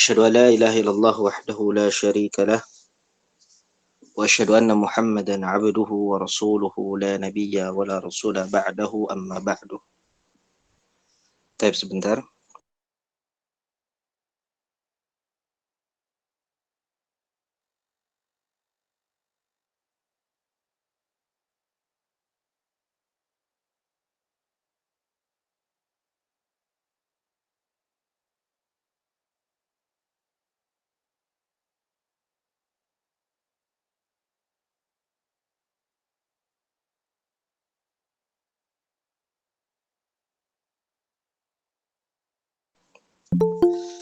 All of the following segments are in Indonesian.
أشهد أن لا إله إلا الله وحده لا شريك له وأشهد أن محمدا عبده ورسوله لا نبي ولا رسول بعده أما بعد. طيب sebentar.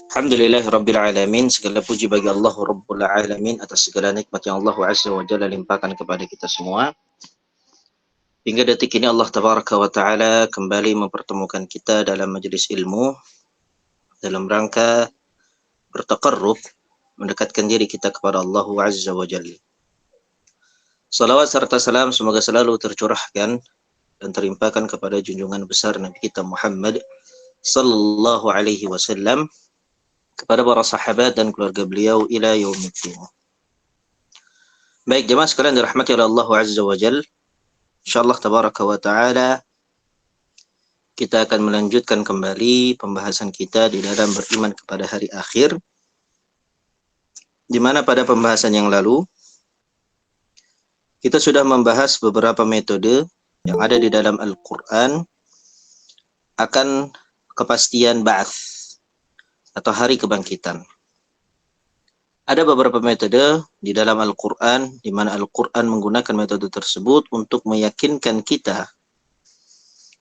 Alhamdulillah Rabbil Alamin. Segala puji bagi Allah Rabbul Alamin atas segala nikmat yang Allah Azza wa Jalla limpahkan kepada kita semua. Hingga detik ini Allah Tabaraka wa Ta'ala kembali mempertemukan kita dalam majelis ilmu dalam rangka bertaqarrub, mendekatkan diri kita kepada Allah Azza wa Jalla. Salawat serta salam semoga selalu tercurahkan dan terimpakan kepada junjungan besar Nabi kita Muhammad sallallahu alaihi wasallam, kepada para sahabat dan keluarga beliau ila yaumiddin. Baik jemaah sekalian dirahmati oleh Allah Azza wa Jalla, insyaallah tabaraka wa taala kita akan melanjutkan kembali pembahasan kita di dalam beriman kepada hari akhir, di mana pada pembahasan yang lalu kita sudah membahas beberapa metode yang ada di dalam Al-Qur'an akan kepastian ba'ats atau hari kebangkitan. Ada beberapa metode di dalam Al-Quran, di mana Al-Quran menggunakan metode tersebut untuk meyakinkan kita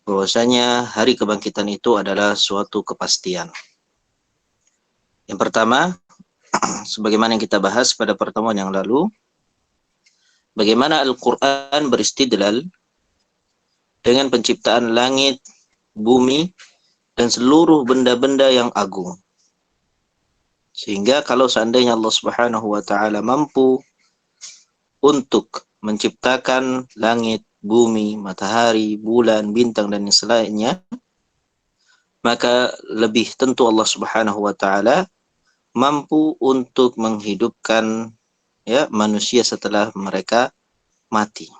bahwasanya hari kebangkitan itu adalah suatu kepastian. Yang pertama, sebagaimana yang kita bahas pada pertemuan yang lalu, bagaimana Al-Quran beristidlal dengan penciptaan langit, bumi, dan seluruh benda-benda yang agung. Sehingga kalau seandainya Allah Subhanahu wa Ta'ala mampu untuk menciptakan langit, bumi, matahari, bulan, bintang, dan selainnya, maka lebih tentu Allah Subhanahu wa Ta'ala mampu untuk menghidupkan manusia setelah mereka mati.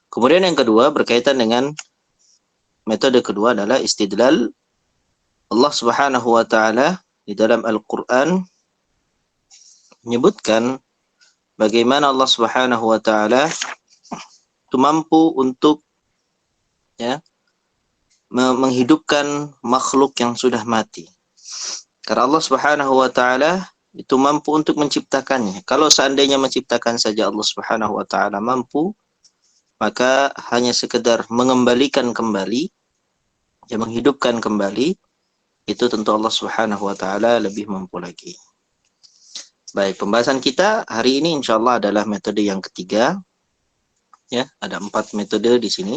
Kemudian yang kedua berkaitan dengan metode kedua adalah istidlal. Allah Subhanahu wa Ta'ala di dalam Al-Quran menyebutkan bagaimana Allah Subhanahu wa Ta'ala itu mampu untuk menghidupkan makhluk yang sudah mati. Karena Allah Subhanahu wa Ta'ala itu mampu untuk menciptakannya. Kalau seandainya menciptakan saja Allah Subhanahu wa Ta'ala mampu, maka hanya sekedar mengembalikan kembali, menghidupkan kembali, itu tentu Allah Subhanahu wa Ta'ala lebih mampu lagi. Baik, pembahasan kita hari ini insyaallah adalah metode yang ketiga. Ada 4 metode di sini.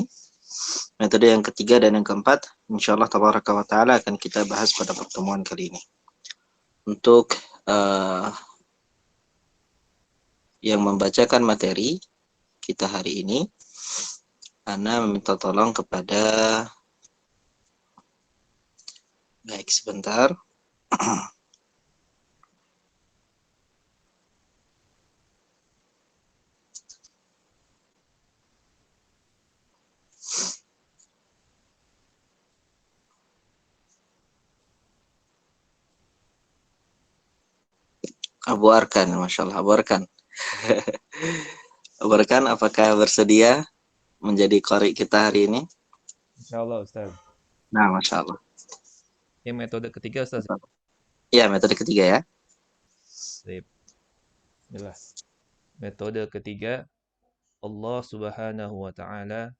Metode yang ketiga dan yang keempat insyaallah tabaraka wa taala akan kita bahas pada pertemuan kali ini. Untuk yang membacakan materi kita hari ini, Ana meminta tolong kepada baik sebentar. Abu Arkan, Masya Allah, Abu Arkan. Abu Arkan, apakah bersedia menjadi qari kita hari ini? Insyaallah Ustaz. Nah, Masya Allah. Ini metode ketiga Ustaz. Ya, metode ketiga ya. Sip. Bismillah. Metode ketiga, Allah Subhanahu wa Ta'ala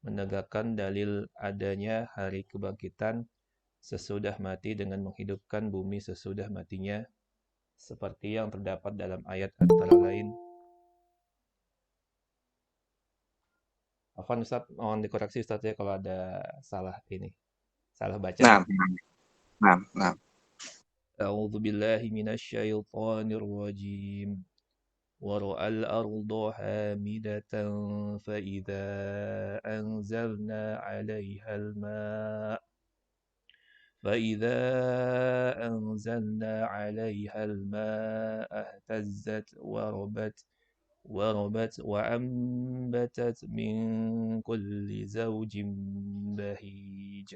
menegakkan dalil adanya hari kebangkitan sesudah mati dengan menghidupkan bumi sesudah matinya, seperti yang terdapat dalam ayat antara lain. Afwan Ustaz, mohon dikoreksi Ustaz ya kalau ada salah baca. Nah. A'udzu billahi minasyaitonir rajim. ورأى الأرض هامدة فإذا أنزلنا عليها الماء فإذا أنزلنا عليها الماء اهتزت وربت وأنبتت من كل زوج بهيج.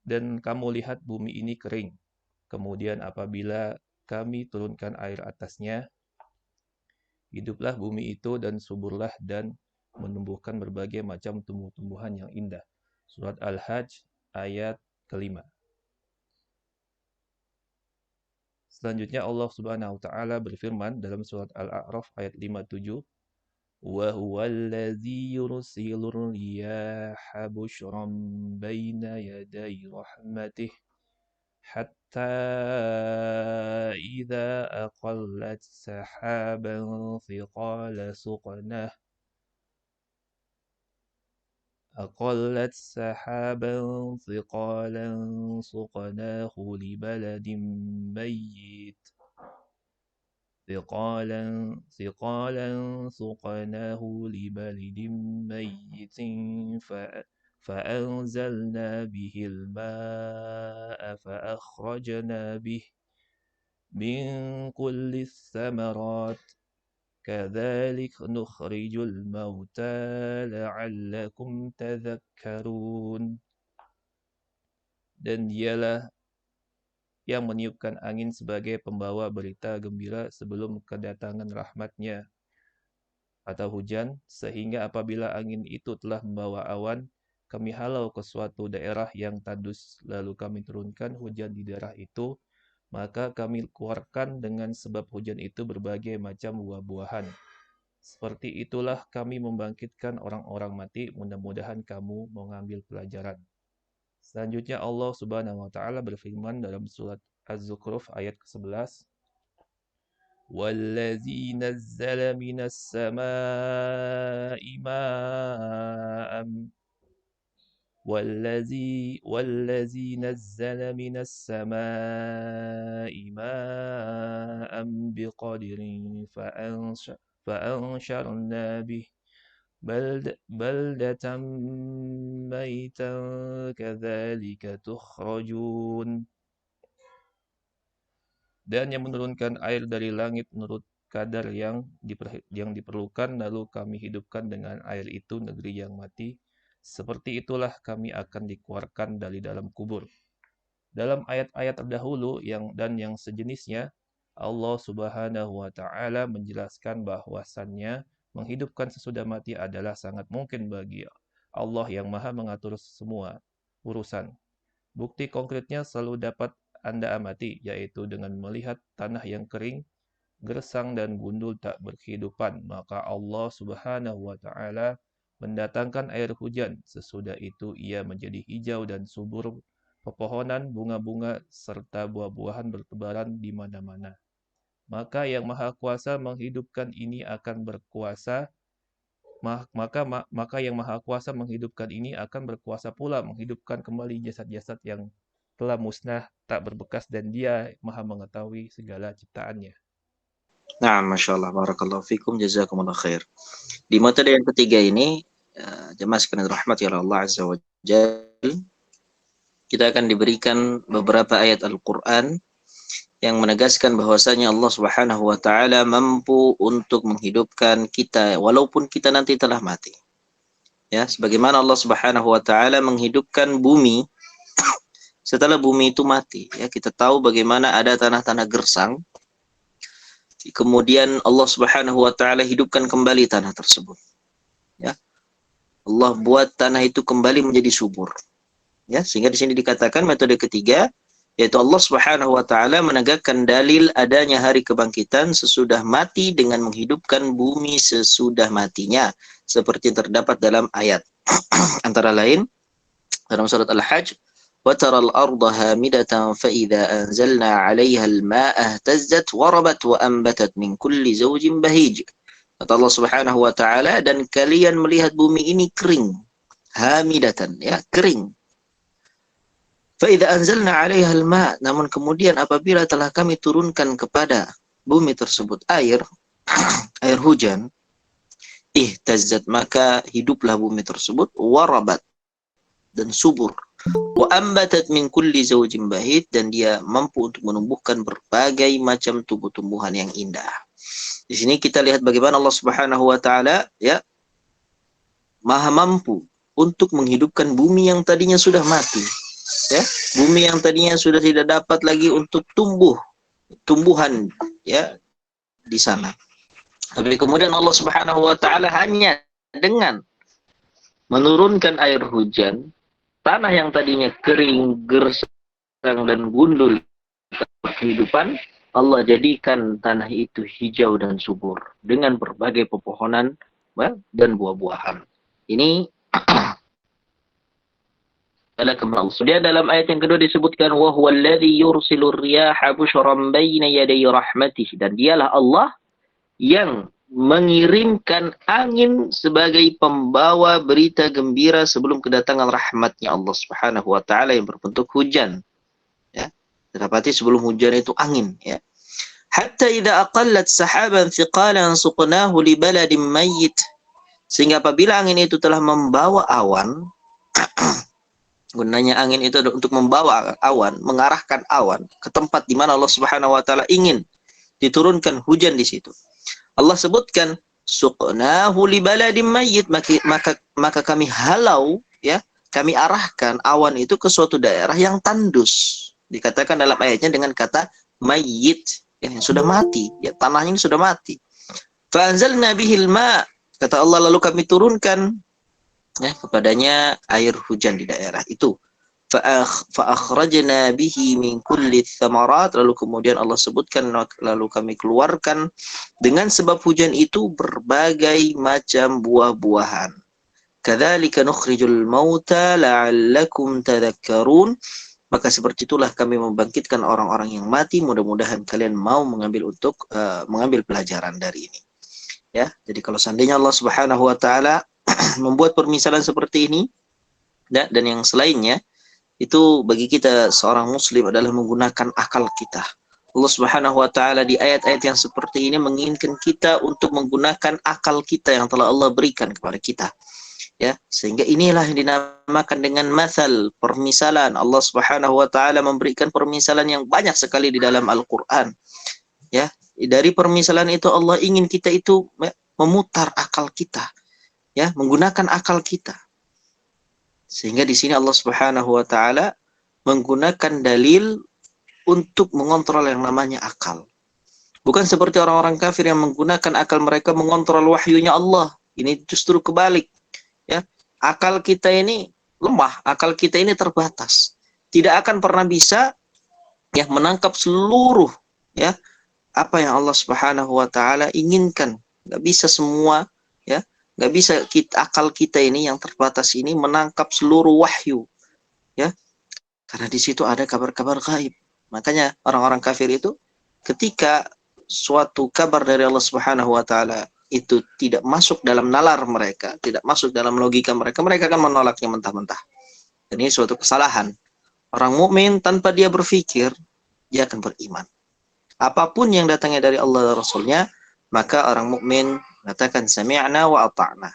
Dan kamu lihat bumi ini kering. Kemudian apabila kami turunkan air atasnya, hiduplah bumi itu dan suburlah dan menumbuhkan berbagai macam tumbuh-tumbuhan yang indah. Surat Al-Hajj ayat kelima. Selanjutnya Allah Subhanahu wa taala berfirman dalam surat Al-A'raf ayat 57, "Wa huwallazi yursilur riyaha busyran baina yaday rahmatih hatta idza aqallat sahaban thiqala suqnah سقناه لبلد ميت ثقالا سقناه لبلد ميت فأنزلنا به الماء فأخرجنا به من كل الثمرات كذلك نخرج الموتى لعلكم تذكرون. Dan dialah yang meniupkan angin sebagai pembawa berita gembira sebelum kedatangan rahmatnya atau hujan, sehingga apabila angin itu telah membawa awan, kami halau ke suatu daerah yang tandus, lalu kami turunkan hujan di daerah itu, maka kami keluarkan dengan sebab hujan itu berbagai macam buah-buahan. Seperti itulah kami membangkitkan orang-orang mati, mudah-mudahan kamu mengambil pelajaran. Selanjutnya Allah Subhanahu wa taala berfirman dalam surat Az-Zukhruf ayat ke-11, "Wallazi nazzala minas samaa'i ma'an والذي نزل من السماء ماء بقدر فأنشرنا به بلدة ميتا كذلك تخرجون." Dan yang menurunkan air dari langit menurut kadar yang diperlukan, lalu kami hidupkan dengan air itu negeri yang mati. Seperti itulah kami akan dikeluarkan dari dalam kubur. Dalam ayat-ayat terdahulu yang sejenisnya, Allah Subhanahu wa taala menjelaskan bahwasannya menghidupkan sesudah mati adalah sangat mungkin bagi Allah yang Maha mengatur semua urusan. Bukti konkretnya selalu dapat Anda amati, yaitu dengan melihat tanah yang kering, gersang dan gundul tak berkehidupan, maka Allah Subhanahu wa taala mendatangkan air hujan. Sesudah itu ia menjadi hijau dan subur, pepohonan, bunga-bunga serta buah-buahan bertebaran di mana-mana. Maka yang Maha Kuasa menghidupkan ini akan berkuasa maka yang Maha Kuasa menghidupkan ini akan berkuasa pula menghidupkan kembali jasad-jasad yang telah musnah tak berbekas, dan Dia Maha mengetahui segala ciptaannya. Nah, Masya Allah, Barakallahu fikum, jazakumullah khair. Di metode yang ketiga ini, jemaah sekalian rahmati Allah Azza wa Jalla, kita akan diberikan beberapa ayat Al-Quran yang menegaskan bahwasanya Allah Subhanahu wa taala mampu untuk menghidupkan kita walaupun kita nanti telah mati. Ya, sebagaimana Allah Subhanahu wa taala menghidupkan bumi setelah bumi itu mati. Ya, kita tahu bagaimana ada tanah-tanah gersang. Kemudian Allah Subhanahu wa taala hidupkan kembali tanah tersebut. Ya. Allah buat tanah itu kembali menjadi subur. Ya, sehingga di sini dikatakan metode ketiga, yaitu Allah Subhanahu wa taala menegakkan dalil adanya hari kebangkitan sesudah mati dengan menghidupkan bumi sesudah matinya, seperti terdapat dalam ayat antara lain dalam surat Al-Hajj, وَتَرَى الْأَرْضَ هَامِدَةً فَإِذَا أَنزَلْنَا عَلَيْهَا الْمَاءَ اهْتَزَّتْ وَرَبَتْ وَأَنبَتَتْ مِنْ كُلِّ زَوْجٍ بَهِيجٍ. Kata Allah Subhanahu wa taala, dan kalian melihat bumi ini kering, hamidatan, ya, kering. فَإِذَا أَنزَلْنَا عَلَيْهَا الْمَاءَ, namun kemudian apabila telah kami turunkan kepada bumi tersebut air, air hujan, ihtazzat, maka hiduplah bumi tersebut, warabat, dan subur. Wa ambatat min kulli zawjin bahid, dan dia mampu untuk menumbuhkan berbagai macam tumbuh-tumbuhan yang indah. Di sini kita lihat bagaimana Allah Subhanahu wa taala ya maha mampu untuk menghidupkan bumi yang tadinya sudah mati. Ya, bumi yang tadinya sudah tidak dapat lagi untuk tumbuhan ya di sana. Tapi kemudian Allah Subhanahu wa taala hanya dengan menurunkan air hujan, tanah yang tadinya kering, gersang dan gundul kehidupan, Allah jadikan tanah itu hijau dan subur dengan berbagai pepohonan dan buah-buahan. Ini adalah kebenaran Allah. Kemudian dalam ayat yang kedua disebutkan wa huwallazi yursilur riyaha busyran baina yaday rahmatih, dan dialah Allah yang mengirimkan angin sebagai pembawa berita gembira sebelum kedatangan rahmatnya Allah Subhanahu wa taala yang berbentuk hujan. Ya. Terdapati sebelum hujan itu angin, ya. Hatta idza aqallat sahaban thiqalan suqnahu li baladin mayyit, sehingga apabila angin itu telah membawa awan, gunanya angin itu untuk membawa awan, mengarahkan awan ke tempat di mana Allah Subhanahu wa taala ingin diturunkan hujan di situ. Allah sebutkan suqnahu li baladin mayyit, maka kami halau, ya, kami arahkan awan itu ke suatu daerah yang tandus. Dikatakan dalam ayatnya dengan kata mayyit, yang sudah mati, ya, tanahnya ini sudah mati. Fa anzalna bihil ma, kata Allah, lalu kami turunkan ya kepadanya air hujan di daerah itu. Fa akhrajna bihi min kulli thamarat, lalu kemudian Allah sebutkan lalu kami keluarkan dengan sebab hujan itu berbagai macam buah-buahan. Kadzalika nukhrijul mauta la'allakum tadhakkarun, maka seperti itulah kami membangkitkan orang-orang yang mati, mudah-mudahan kalian mau mengambil pelajaran dari ini. Ya, jadi kalau seandainya Allah Subhanahu wa taala membuat permisalan seperti ini dan yang selainnya, itu bagi kita seorang muslim adalah menggunakan akal kita. Allah Subhanahu wa taala di ayat-ayat yang seperti ini menginginkan kita untuk menggunakan akal kita yang telah Allah berikan kepada kita. Ya, sehingga inilah yang dinamakan dengan matsal, permisalan. Allah Subhanahu wa taala memberikan permisalan yang banyak sekali di dalam Al-Qur'an. Ya, dari permisalan itu Allah ingin kita itu memutar akal kita. Ya, menggunakan akal kita. Sehingga di sini Allah Subhanahu wa taala menggunakan dalil untuk mengontrol yang namanya akal. Bukan seperti orang-orang kafir yang menggunakan akal mereka mengontrol wahyunya Allah. Ini justru kebalik. Ya, akal kita ini lemah, akal kita ini terbatas. Tidak akan pernah bisa ya menangkap seluruh ya apa yang Allah Subhanahu wa taala inginkan. Enggak bisa semua, ya. Nggak bisa akal kita ini yang terbatas ini menangkap seluruh wahyu, ya, karena di situ ada kabar-kabar gaib. Makanya orang-orang kafir itu ketika suatu kabar dari Allah Subhanahu wa taala itu tidak masuk dalam nalar mereka, tidak masuk dalam logika mereka, mereka akan menolaknya mentah-mentah. Dan ini suatu kesalahan. Orang mukmin tanpa dia berpikir, dia akan beriman. Apapun yang datangnya dari Allah dan Rasulnya, maka orang mukmin katakan sami'na wa ata'na.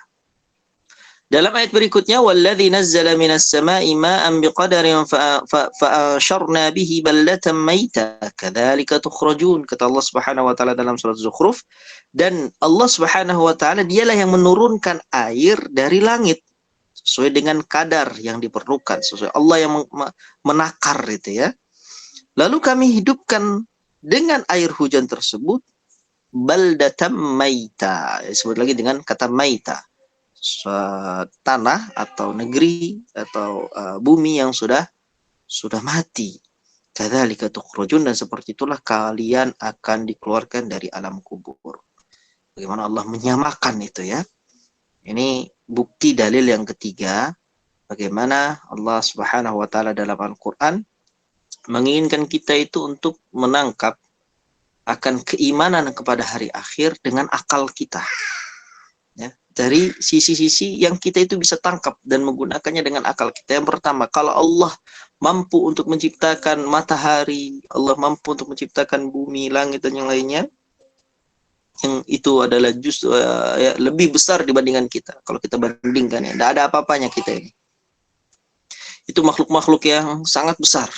Dalam ayat berikutnya, walladzi nazzala minas sama'i ma'an biqadarin fa'asharna bihi baldatan maita kadzalika tukhrajun, kata Allah Subhanahu wa taala dalam surat Zukhruf. Dan Allah Subhanahu wa taala dialah yang menurunkan air dari langit sesuai dengan kadar yang diperlukan, sesuai Allah yang menakar itu, ya. Lalu kami hidupkan dengan air hujan tersebut baldatan maita, disebut lagi dengan kata maita, tanah atau negeri atau bumi yang sudah mati. Kadzalika tukhrajun, dan seperti itulah kalian akan dikeluarkan dari alam kubur. Bagaimana Allah menyamakan itu, ya. Ini bukti dalil yang ketiga bagaimana Allah Subhanahu wa taala dalam Al-Qur'an menginginkan kita itu untuk menangkap akan keimanan kepada hari akhir dengan akal kita, ya, dari sisi-sisi yang kita itu bisa tangkap dan menggunakannya dengan akal kita. Yang pertama, kalau Allah mampu untuk menciptakan matahari, Allah mampu untuk menciptakan bumi, langit dan yang lainnya, yang itu adalah justru ya, lebih besar dibandingkan kita. Kalau kita bandingkan, ya, tidak ada apa-apanya kita ini. Itu makhluk-makhluk yang sangat besar.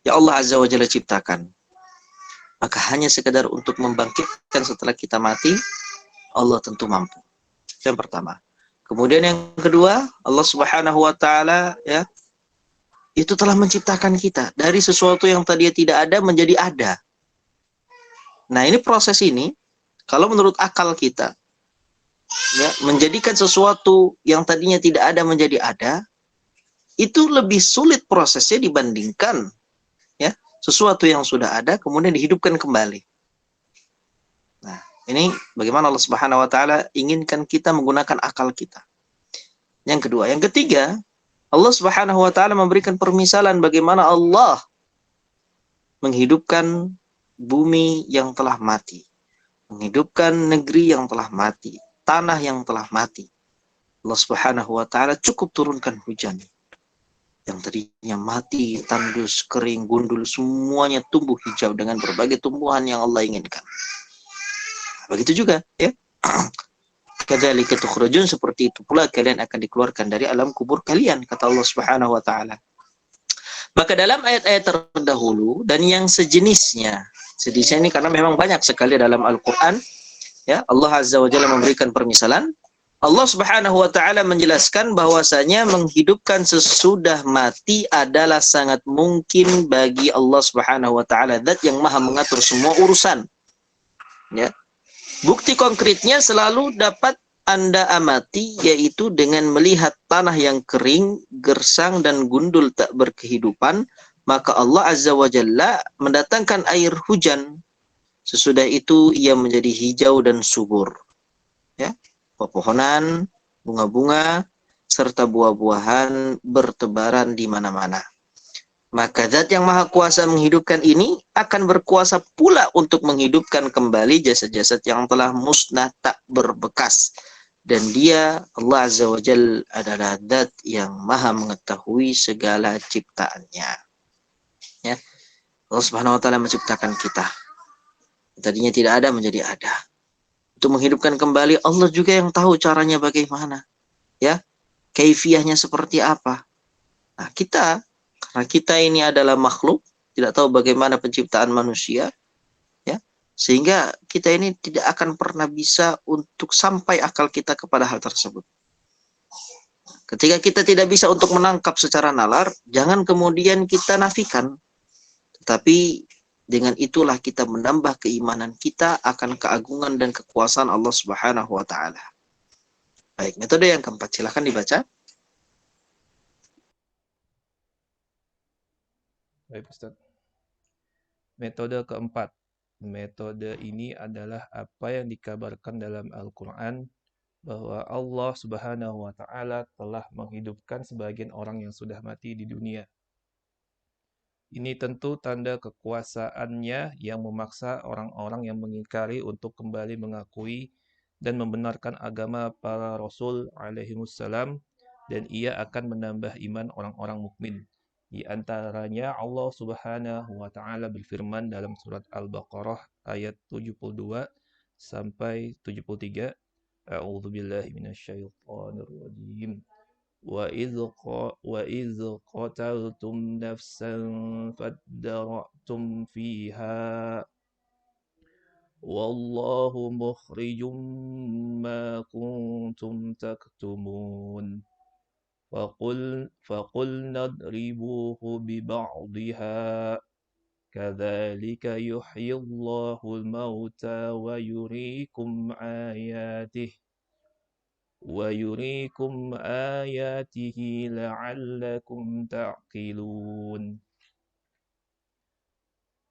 Ya Allah Azza wa Jalla ciptakan. Maka hanya sekedar untuk membangkitkan setelah kita mati, Allah tentu mampu. Itu yang pertama. Kemudian yang kedua, Allah Subhanahu wa taala ya, itu telah menciptakan kita dari sesuatu yang tadinya tidak ada menjadi ada. Nah, ini proses ini kalau menurut akal kita ya, menjadikan sesuatu yang tadinya tidak ada menjadi ada, itu lebih sulit prosesnya dibandingkan ya sesuatu yang sudah ada kemudian dihidupkan kembali. Nah, ini bagaimana Allah Subhanahu wa taala inginkan kita menggunakan akal kita. Yang kedua, yang ketiga, Allah Subhanahu wa taala memberikan permisalan bagaimana Allah menghidupkan bumi yang telah mati, menghidupkan negeri yang telah mati, tanah yang telah mati. Allah Subhanahu wa taala cukup turunkan hujan yang tadinya mati, tandus, kering, gundul, semuanya tumbuh hijau dengan berbagai tumbuhan yang Allah inginkan. Begitu juga ya. Kadzalika tukhrajun, seperti itu pula kalian akan dikeluarkan dari alam kubur kalian, kata Allah Subhanahu wa taala. Maka dalam ayat-ayat terdahulu dan yang sejenisnya ini karena memang banyak sekali dalam Al-Qur'an ya, Allah Azza wa Jalla memberikan permisalan. Allah Subhanahu wa taala menjelaskan bahwasanya menghidupkan sesudah mati adalah sangat mungkin bagi Allah Subhanahu wa taala, zat yang Maha mengatur semua urusan. Ya. Bukti konkretnya selalu dapat Anda amati, yaitu dengan melihat tanah yang kering, gersang dan gundul tak berkehidupan, maka Allah Azza wa Jalla mendatangkan air hujan. Sesudah itu ia menjadi hijau dan subur. Ya. Pepohonan, bunga-bunga, serta buah-buahan bertebaran di mana-mana. Maka zat yang maha kuasa menghidupkan ini akan berkuasa pula untuk menghidupkan kembali jasad-jasad yang telah musnah tak berbekas. Dan dia, Allah Azza wa Jal, adalah zat yang maha mengetahui segala ciptaannya. Ya. Allah Subhanahu wa taala menciptakan kita. Tadinya tidak ada menjadi ada. Untuk menghidupkan kembali, Allah juga yang tahu caranya bagaimana. Ya. Kaifiahnya seperti apa. Nah, karena kita ini adalah makhluk, tidak tahu bagaimana penciptaan manusia, ya, sehingga kita ini tidak akan pernah bisa untuk sampai akal kita kepada hal tersebut. Ketika kita tidak bisa untuk menangkap secara nalar, jangan kemudian kita nafikan. Tetapi dengan itulah kita menambah keimanan kita akan keagungan dan kekuasaan Allah Subhanahu wa taala. Baik, metode yang keempat, silakan dibaca. Baik, Ustaz. Metode keempat. Metode ini adalah apa yang dikabarkan dalam Al-Quran bahwa Allah Subhanahu wa taala telah menghidupkan sebagian orang yang sudah mati di dunia. Ini tentu tanda kekuasaannya yang memaksa orang-orang yang mengingkari untuk kembali mengakui dan membenarkan agama para rasul alaihimussalam, dan ia akan menambah iman orang-orang mukmin. Di antaranya Allah Subhanahu wa taala berfirman dalam surat Al-Baqarah ayat 72 sampai 73. A'udzu billahi minasyaitonir rajim. وإذ قتلتم نفسا فادارأتم فيها والله مخرج ما كنتم تكتمون فقلنا اضربوه ببعضها كذلك يحيي الله الموتى ويريكم آياته لعلكم تعقلون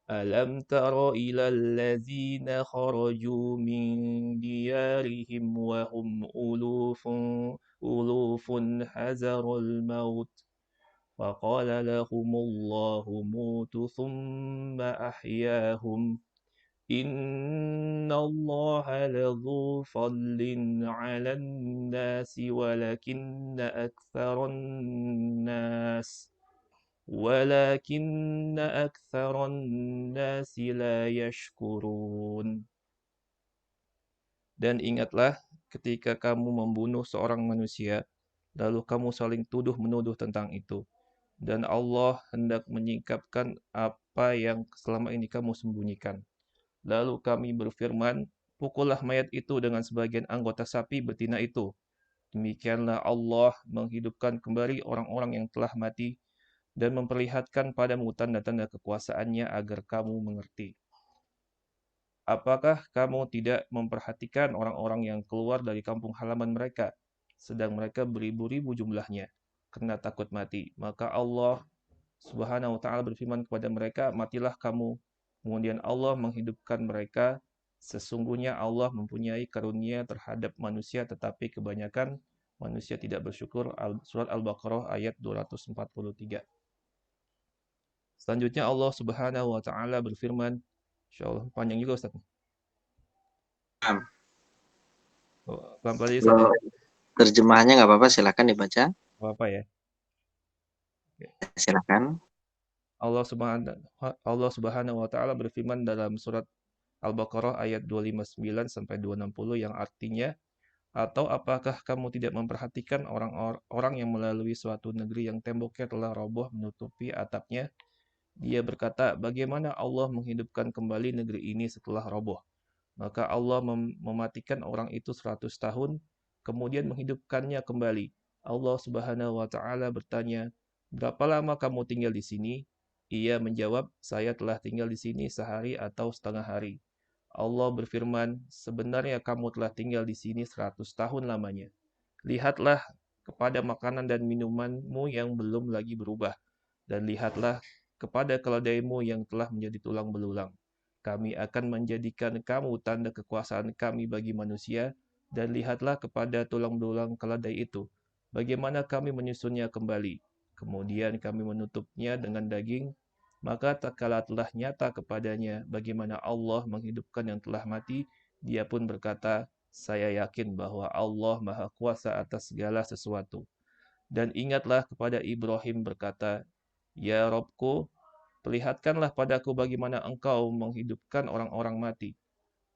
ألم تر إلى الذين خرجوا من ديارهم وهم ألوف حذر الموت فقال لهم الله موتوا ثم أحياهم إن الله لذو فضل على الناس ولكن أكثر الناس لا يشكرون. Dan ingatlah ketika kamu membunuh seorang manusia, lalu kamu saling tuduh-menuduh tentang itu. Dan Allah hendak menyingkapkan apa yang selama ini kamu sembunyikan. Lalu kami berfirman, pukullah mayat itu dengan sebagian anggota sapi betina itu. Demikianlah Allah menghidupkan kembali orang-orang yang telah mati dan memperlihatkan padamu tanda-tanda kekuasaannya agar kamu mengerti. Apakah kamu tidak memperhatikan orang-orang yang keluar dari kampung halaman mereka, sedang mereka beribu-ribu jumlahnya, karena takut mati? Maka Allah Subhanahu wa ta'ala berfirman kepada mereka, matilah kamu. Kemudian Allah menghidupkan mereka. Sesungguhnya Allah mempunyai karunia terhadap manusia, tetapi kebanyakan manusia tidak bersyukur. Surat Al-Baqarah ayat 243. Selanjutnya Allah Subhanahu wa ta'ala berfirman, insyaallah panjang juga Ustaz. Pelan-pelan aja Ustaz ya. Kalau terjemahannya nggak apa-apa, silakan dibaca. Apa ya? Silakan. Allah Subhanahu wa ta'ala berfirman dalam surat Al-Baqarah ayat 259 sampai 260 yang artinya, atau apakah kamu tidak memperhatikan orang yang melalui suatu negeri yang temboknya telah roboh menutupi atapnya? Dia berkata, bagaimana Allah menghidupkan kembali negeri ini setelah roboh? Maka Allah mematikan orang itu 100 tahun, kemudian menghidupkannya kembali. Allah Subhanahu wa ta'ala bertanya, berapa lama kamu tinggal di sini? Ia menjawab, saya telah tinggal di sini sehari atau setengah hari. Allah berfirman, sebenarnya kamu telah tinggal di sini 100 tahun lamanya. Lihatlah kepada makanan dan minumanmu yang belum lagi berubah, dan lihatlah kepada keledaimu yang telah menjadi tulang belulang. Kami akan menjadikan kamu tanda kekuasaan kami bagi manusia, dan lihatlah kepada tulang belulang keledai itu, bagaimana kami menyusunnya kembali. Kemudian kami menutupnya dengan daging, maka tatkala telah nyata kepadanya bagaimana Allah menghidupkan yang telah mati, dia pun berkata, saya yakin bahwa Allah Maha Kuasa atas segala sesuatu. Dan ingatlah kepada Ibrahim berkata, ya Robku, perlihatkanlah padaku bagaimana engkau menghidupkan orang-orang mati.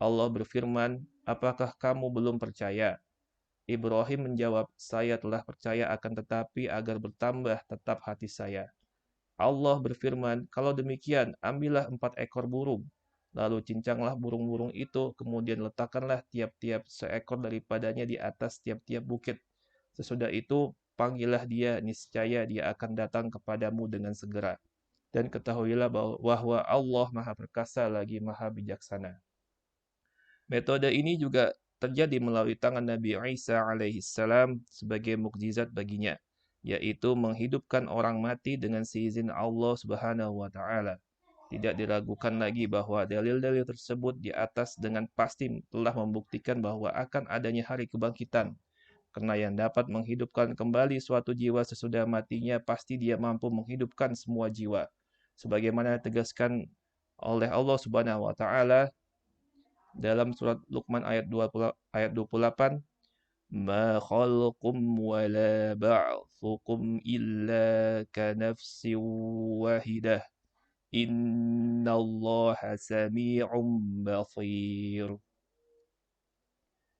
Allah berfirman, apakah kamu belum percaya? Ibrahim menjawab, saya telah percaya akan tetapi agar bertambah tetap hati saya. Allah berfirman, kalau demikian, ambillah 4 ekor burung. Lalu cincanglah burung-burung itu, kemudian letakkanlah tiap-tiap seekor daripadanya di atas tiap-tiap bukit. Sesudah itu, panggillah dia, niscaya dia akan datang kepadamu dengan segera. Dan ketahuilah bahwa Allah Maha Perkasa lagi Maha Bijaksana. Metode ini juga terjadi melalui tangan Nabi Isa alaihissalam sebagai mukjizat baginya, yaitu menghidupkan orang mati dengan seizin Allah Subhanahu wa taala. Tidak diragukan lagi bahwa dalil-dalil tersebut di atas dengan pasti telah membuktikan bahwa akan adanya hari kebangkitan. Karena yang dapat menghidupkan kembali suatu jiwa sesudah matinya pasti dia mampu menghidupkan semua jiwa. Sebagaimana ditegaskan oleh Allah Subhanahu wa taala dalam surat Luqman ayat 28, ma khalqum wa la ba'thukum illa ka nafsin wahidah innallaha sami'un basir.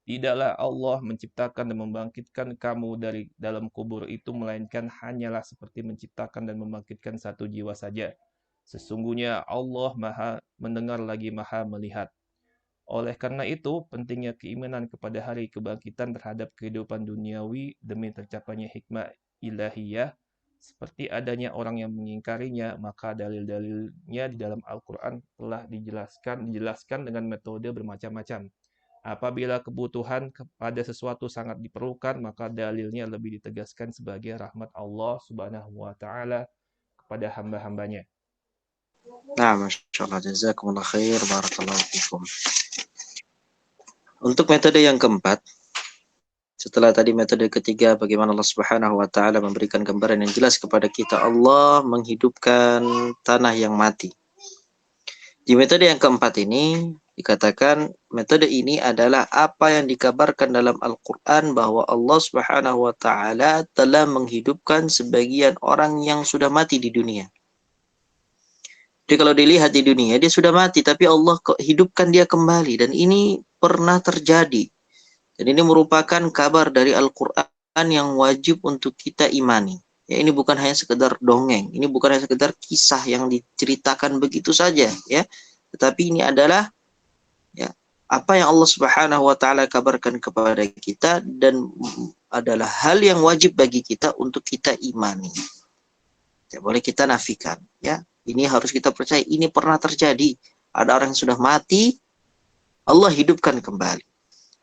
Tidaklah Allah menciptakan dan membangkitkan kamu dari dalam kubur itu melainkan hanyalah seperti menciptakan dan membangkitkan satu jiwa saja. Sesungguhnya Allah Maha mendengar lagi Maha melihat. Oleh karena itu, pentingnya keimanan kepada hari kebangkitan terhadap kehidupan duniawi demi tercapainya hikmah ilahiyah, seperti adanya orang yang mengingkarinya, maka dalil-dalilnya di dalam Al-Quran telah dijelaskan dengan metode bermacam-macam. Apabila kebutuhan kepada sesuatu sangat diperlukan, maka dalilnya lebih ditegaskan sebagai rahmat Allah Subhanahu wa taala kepada hamba-hambanya. Nah, Masya Allah, jazakumullah khair, barakallahu fikum. Untuk metode yang keempat, setelah tadi metode ketiga, bagaimana Allah Subhanahu wa taala memberikan gambaran yang jelas kepada kita, Allah menghidupkan tanah yang mati. Di metode yang keempat ini dikatakan metode ini adalah apa yang dikabarkan dalam Al-Quran bahwa Allah Subhanahu wa taala telah menghidupkan sebagian orang yang sudah mati di dunia. Jadi kalau dilihat di dunia dia sudah mati, tapi Allah hidupkan dia kembali, dan ini pernah terjadi. Dan ini merupakan kabar dari Al-Quran yang wajib untuk kita imani. Ya, ini bukan hanya sekedar dongeng, ini bukan hanya sekedar kisah yang diceritakan begitu saja, ya. Tetapi ini adalah ya apa yang Allah Subhanahu wa taala kabarkan kepada kita dan adalah hal yang wajib bagi kita untuk kita imani. Tidak boleh kita nafikan, ya. Ini harus kita percaya, ini pernah terjadi. Ada orang yang sudah mati, Allah hidupkan kembali.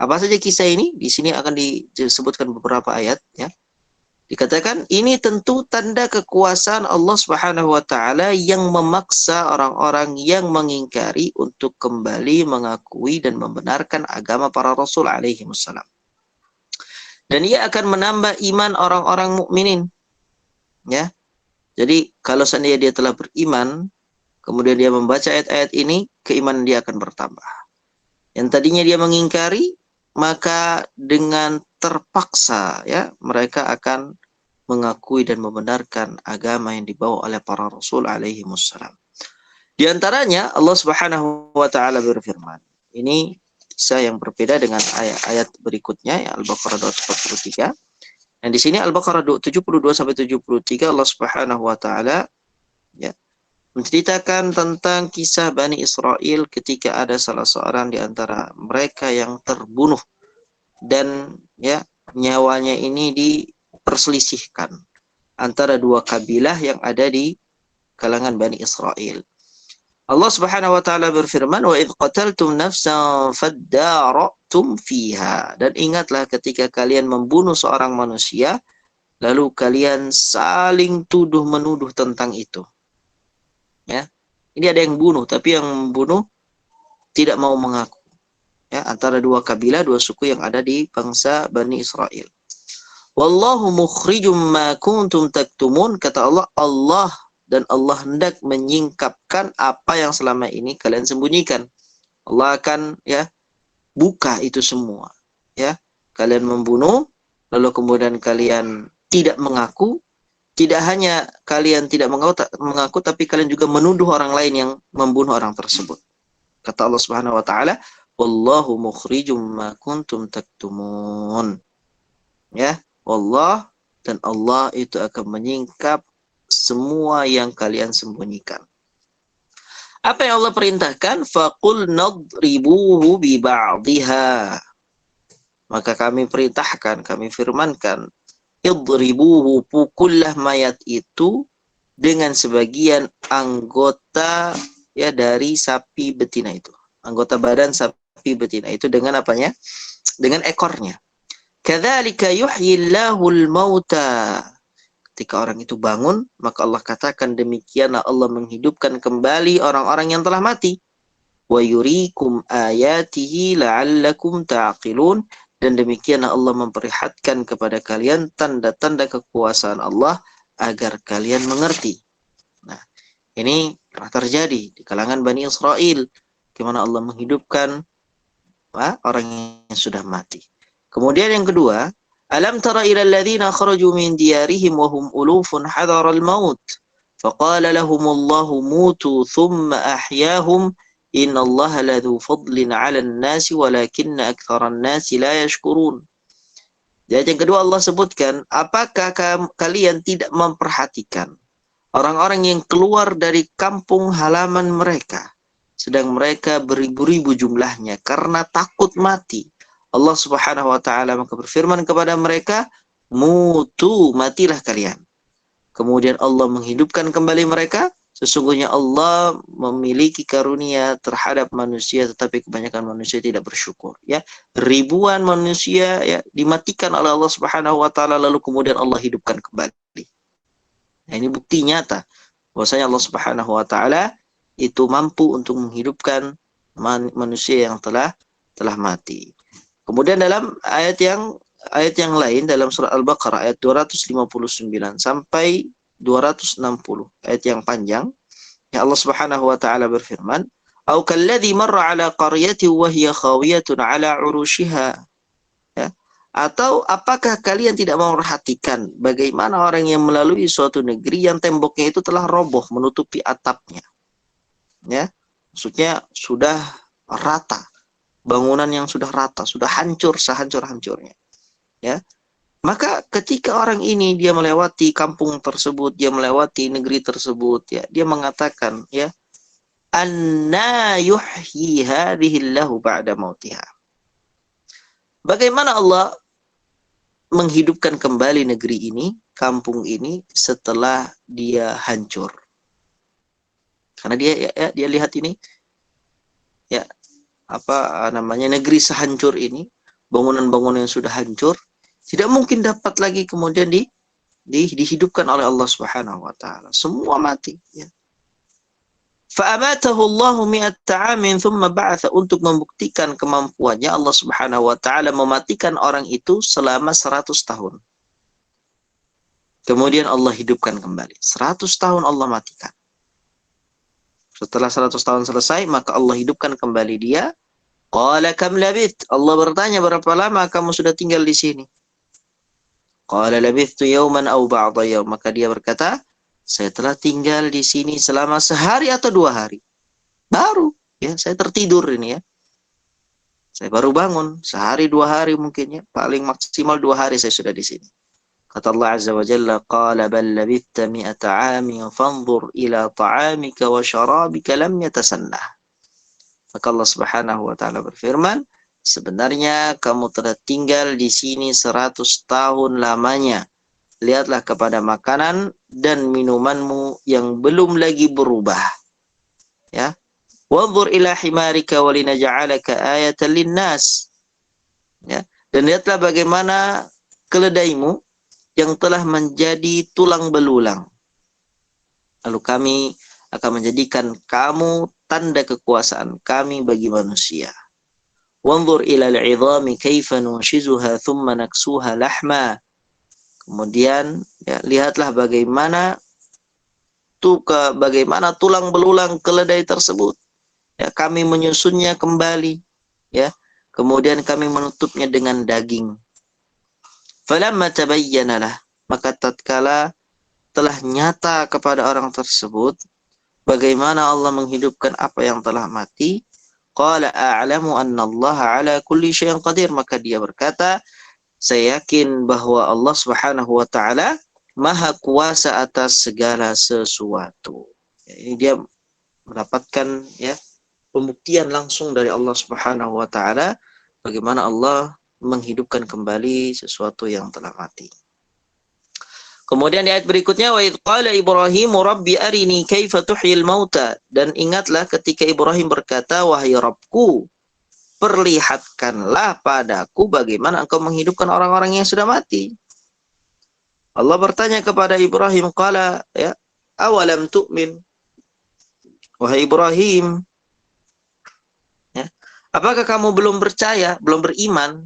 Apa saja kisah ini? Di sini akan disebutkan beberapa ayat, ya. Dikatakan ini tentu tanda kekuasaan Allah Subhanahu wa taala yang memaksa orang-orang yang mengingkari untuk kembali mengakui dan membenarkan agama para rasul alaihi wassalam. Dan ia akan menambah iman orang-orang mukminin. Ya. Jadi kalau seandainya dia telah beriman, kemudian dia membaca ayat-ayat ini, keimanan dia akan bertambah. Yang tadinya dia mengingkari, maka dengan terpaksa ya mereka akan mengakui dan membenarkan agama yang dibawa oleh para rasul alaihi wassalam. Di antaranya Allah Subhanahu wa taala berfirman. Ini kisah yang berbeda dengan ayat-ayat berikutnya ya Al-Baqarah 243. Dan di sini Al-Baqarah 72 sampai 73 Allah Subhanahu wa taala ya menceritakan tentang kisah Bani Israel ketika ada salah seorang di antara mereka yang terbunuh dan ya nyawanya ini diperselisihkan antara dua kabilah yang ada di kalangan Bani Israel. Allah Subhanahu wa taala berfirman, "Wa idz qataltum nafsan faddaratum fiha." Dan ingatlah ketika kalian membunuh seorang manusia lalu kalian saling tuduh menuduh tentang itu. Ya. Ini ada yang bunuh, tapi yang membunuh tidak mau mengaku. Ya, antara dua kabilah, dua suku yang ada di bangsa Bani Israel. Wallahu mukhrijum ma kuntum taktumun, kata Allah, Allah dan Allah hendak menyingkapkan apa yang selama ini kalian sembunyikan. Allah akan ya buka itu semua. Ya, kalian membunuh, lalu kemudian kalian tidak mengaku. Tidak hanya kalian tidak mengaku, tapi kalian juga menuduh orang lain yang membunuh orang tersebut. Kata Allah Subhanahu wa taala, "Wallahu mukhrijum ma kuntum taktumun." Ya, Allah dan Allah itu akan menyingkap semua yang kalian sembunyikan. Apa yang Allah perintahkan? Faqul nadribuhu bi ba'dihha. Maka kami perintahkan, kami firmankan, idribuhu, pukullah mayat itu dengan sebagian anggota ya dari sapi betina itu. Anggota badan sapi betina itu dengan apanya? Dengan ekornya. Kadzalika yuhyillahul mauta. Ketika orang itu bangun, maka Allah katakan demikianlah Allah menghidupkan kembali orang-orang yang telah mati. Wa yuriikum ayatihi la'allakum ta'qilun. Dan demikianlah Allah memperlihatkan kepada kalian tanda-tanda kekuasaan Allah agar kalian mengerti. Nah, ini pernah terjadi di kalangan Bani Israel, di mana Allah menghidupkan orang yang sudah mati. Kemudian yang kedua, alam tara ila alladhina kharaju min diyarihim wa hum ulufun hadara al-maut faqala lahumullahu mutu thumma ahyahum innallaha ladzu fadlin 'alan nasi walakinna aktsaran nasi la yashkurun. Jadi yang kedua Allah sebutkan, apakah kalian tidak memperhatikan orang-orang yang keluar dari kampung halaman mereka sedang mereka beribu-ribu jumlahnya karena takut mati. Allah Subhanahu wa taala maka berfirman kepada mereka, mutu, matilah kalian. Kemudian Allah menghidupkan kembali mereka. Sesungguhnya Allah memiliki karunia terhadap manusia, tetapi kebanyakan manusia tidak bersyukur. Ya, ribuan manusia ya dimatikan oleh Allah Subhanahu Wa Taala, lalu kemudian Allah hidupkan kembali. Nah, ini bukti nyata bahwasanya Allah Subhanahu Wa Taala itu mampu untuk menghidupkan manusia yang telah mati. Kemudian dalam ayat yang lain dalam surah Al-Baqarah ayat 259 sampai 260 ayat yang panjang ya Allah Subhanahu wa taala berfirman au kalladzi marra ala qaryatin wa hiya khawiyatun ala urushiha ya atau apakah kalian tidak memperhatikan bagaimana orang yang melalui suatu negeri yang temboknya itu telah roboh menutupi atapnya ya maksudnya sudah rata bangunan yang sudah rata sudah hancur sehancur-hancurnya ya Maka ketika orang ini dia melewati kampung tersebut, dia melewati negeri tersebut, ya, dia mengatakan, ya, anna yuhyi hadhillahu ba'da mautiha. Bagaimana Allah menghidupkan kembali negeri ini, kampung ini setelah dia hancur? Karena dia lihat ini, ya, apa namanya, negeri sehancur ini, bangunan-bangunan yang sudah hancur, tidak mungkin dapat lagi kemudian dihidupkan oleh Allah Subhanahu wa taala. Semua mati, ya. Fa'amatahu Allahu mi'ata 'amin thumma ba'atha, untuk membuktikan kemampuannya Allah Subhanahu wa taala mematikan orang itu selama 100 tahun. Kemudian Allah hidupkan kembali. 100 tahun Allah matikan. Setelah 100 tahun selesai, maka Allah hidupkan kembali dia. Qala kam labith, Allah bertanya, berapa lama kamu sudah tinggal di sini? Qala labithtu yawman aw ba'da yawm, maka dia berkata, saya telah tinggal di sini selama sehari atau 2 hari. Baru, ya, saya tertidur ini, ya. Saya baru bangun, sehari 2 hari mungkin, ya. Paling maksimal 2 hari saya sudah di sini. Kata Allah Azza wa Jalla, qala bal labithta mi'ata 'amin fanzur ila ta'amika wa syarabika lam yatasannah. Maka Allah Subhanahu wa taala berfirman, sebenarnya kamu telah tinggal di sini 100 tahun lamanya. Lihatlah kepada makanan dan minumanmu yang belum lagi berubah. Ya. Wanzur ila himarika walinaj'alaka ayatan linnas. Ya. Dan lihatlah bagaimana keledaimu yang telah menjadi tulang belulang. Lalu kami akan menjadikan kamu tanda kekuasaan kami bagi manusia. Wanzur ila al-'idhami kaifa nunshizuha thumma naksuha lahma. Kemudian, ya, lihatlah bagaimana tulang belulang keledai tersebut. Ya, kami menyusunnya kembali, ya. Kemudian kami menutupnya dengan daging. Falamma tabayyana lah, maka tatkala telah nyata kepada orang tersebut bagaimana Allah menghidupkan apa yang telah mati, qala a'lamu anna Allah ala kulli syai'in qadir, maka dia berkata, saya yakin bahwa Allah Subhanahu wa taala maha kuasa atas segala sesuatu. Ya, ini dia mendapatkan, ya, pembuktian langsung dari Allah Subhanahu wa taala bagaimana Allah menghidupkan kembali sesuatu yang telah mati. Kemudian di ayat berikutnya, wa idz qala Ibrahim rabbi arini kaifa tuhyil mauta, dan ingatlah ketika Ibrahim berkata, wahai Rabbku, perlihatkanlah padaku bagaimana engkau menghidupkan orang-orang yang sudah mati. Allah bertanya kepada Ibrahim, qala, ya, awalam tu'min, wahai Ibrahim, ya, apakah kamu belum percaya, belum beriman,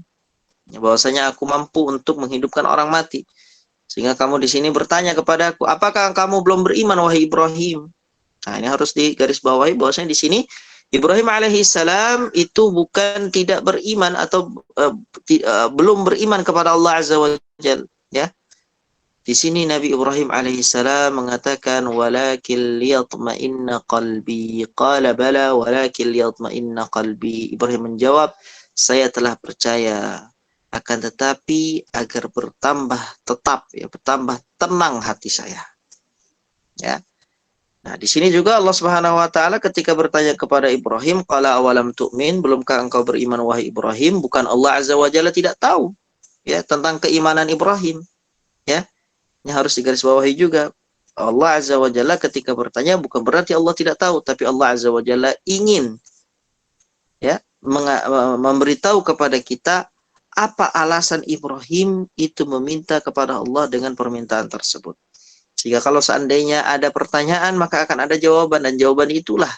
ya, bahwasanya aku mampu untuk menghidupkan orang mati, sehingga kamu di sini bertanya kepadaku, apakah kamu belum beriman wahai Ibrahim? Nah, ini harus digarisbawahi bahwasanya di sini Ibrahim alaihissalam itu bukan tidak beriman atau belum beriman kepada Allah Azza wa Jalla, ya. Di sini Nabi Ibrahim alaihissalam mengatakan, walakin liyatma'inna qalbi. Qala bala walakin liyatma'inna qalbi. Ibrahim menjawab, saya telah percaya, akan tetapi agar bertambah tetap, ya, bertambah tenang hati saya. Ya. Nah, di sini juga Allah Subhanahu wa taala ketika bertanya kepada Ibrahim, qala awalam tu'min, belumkah engkau beriman wahai Ibrahim? Bukan Allah Azza wa Jalla tidak tahu, ya, tentang keimanan Ibrahim, ya. Ini harus digarisbawahi juga. Allah Azza wa Jalla ketika bertanya bukan berarti Allah tidak tahu, tapi Allah Azza wa Jalla ingin, ya, memberitahu kepada kita apa alasan Ibrahim itu meminta kepada Allah dengan permintaan tersebut. Sehingga kalau seandainya ada pertanyaan, maka akan ada jawaban, dan jawaban itulah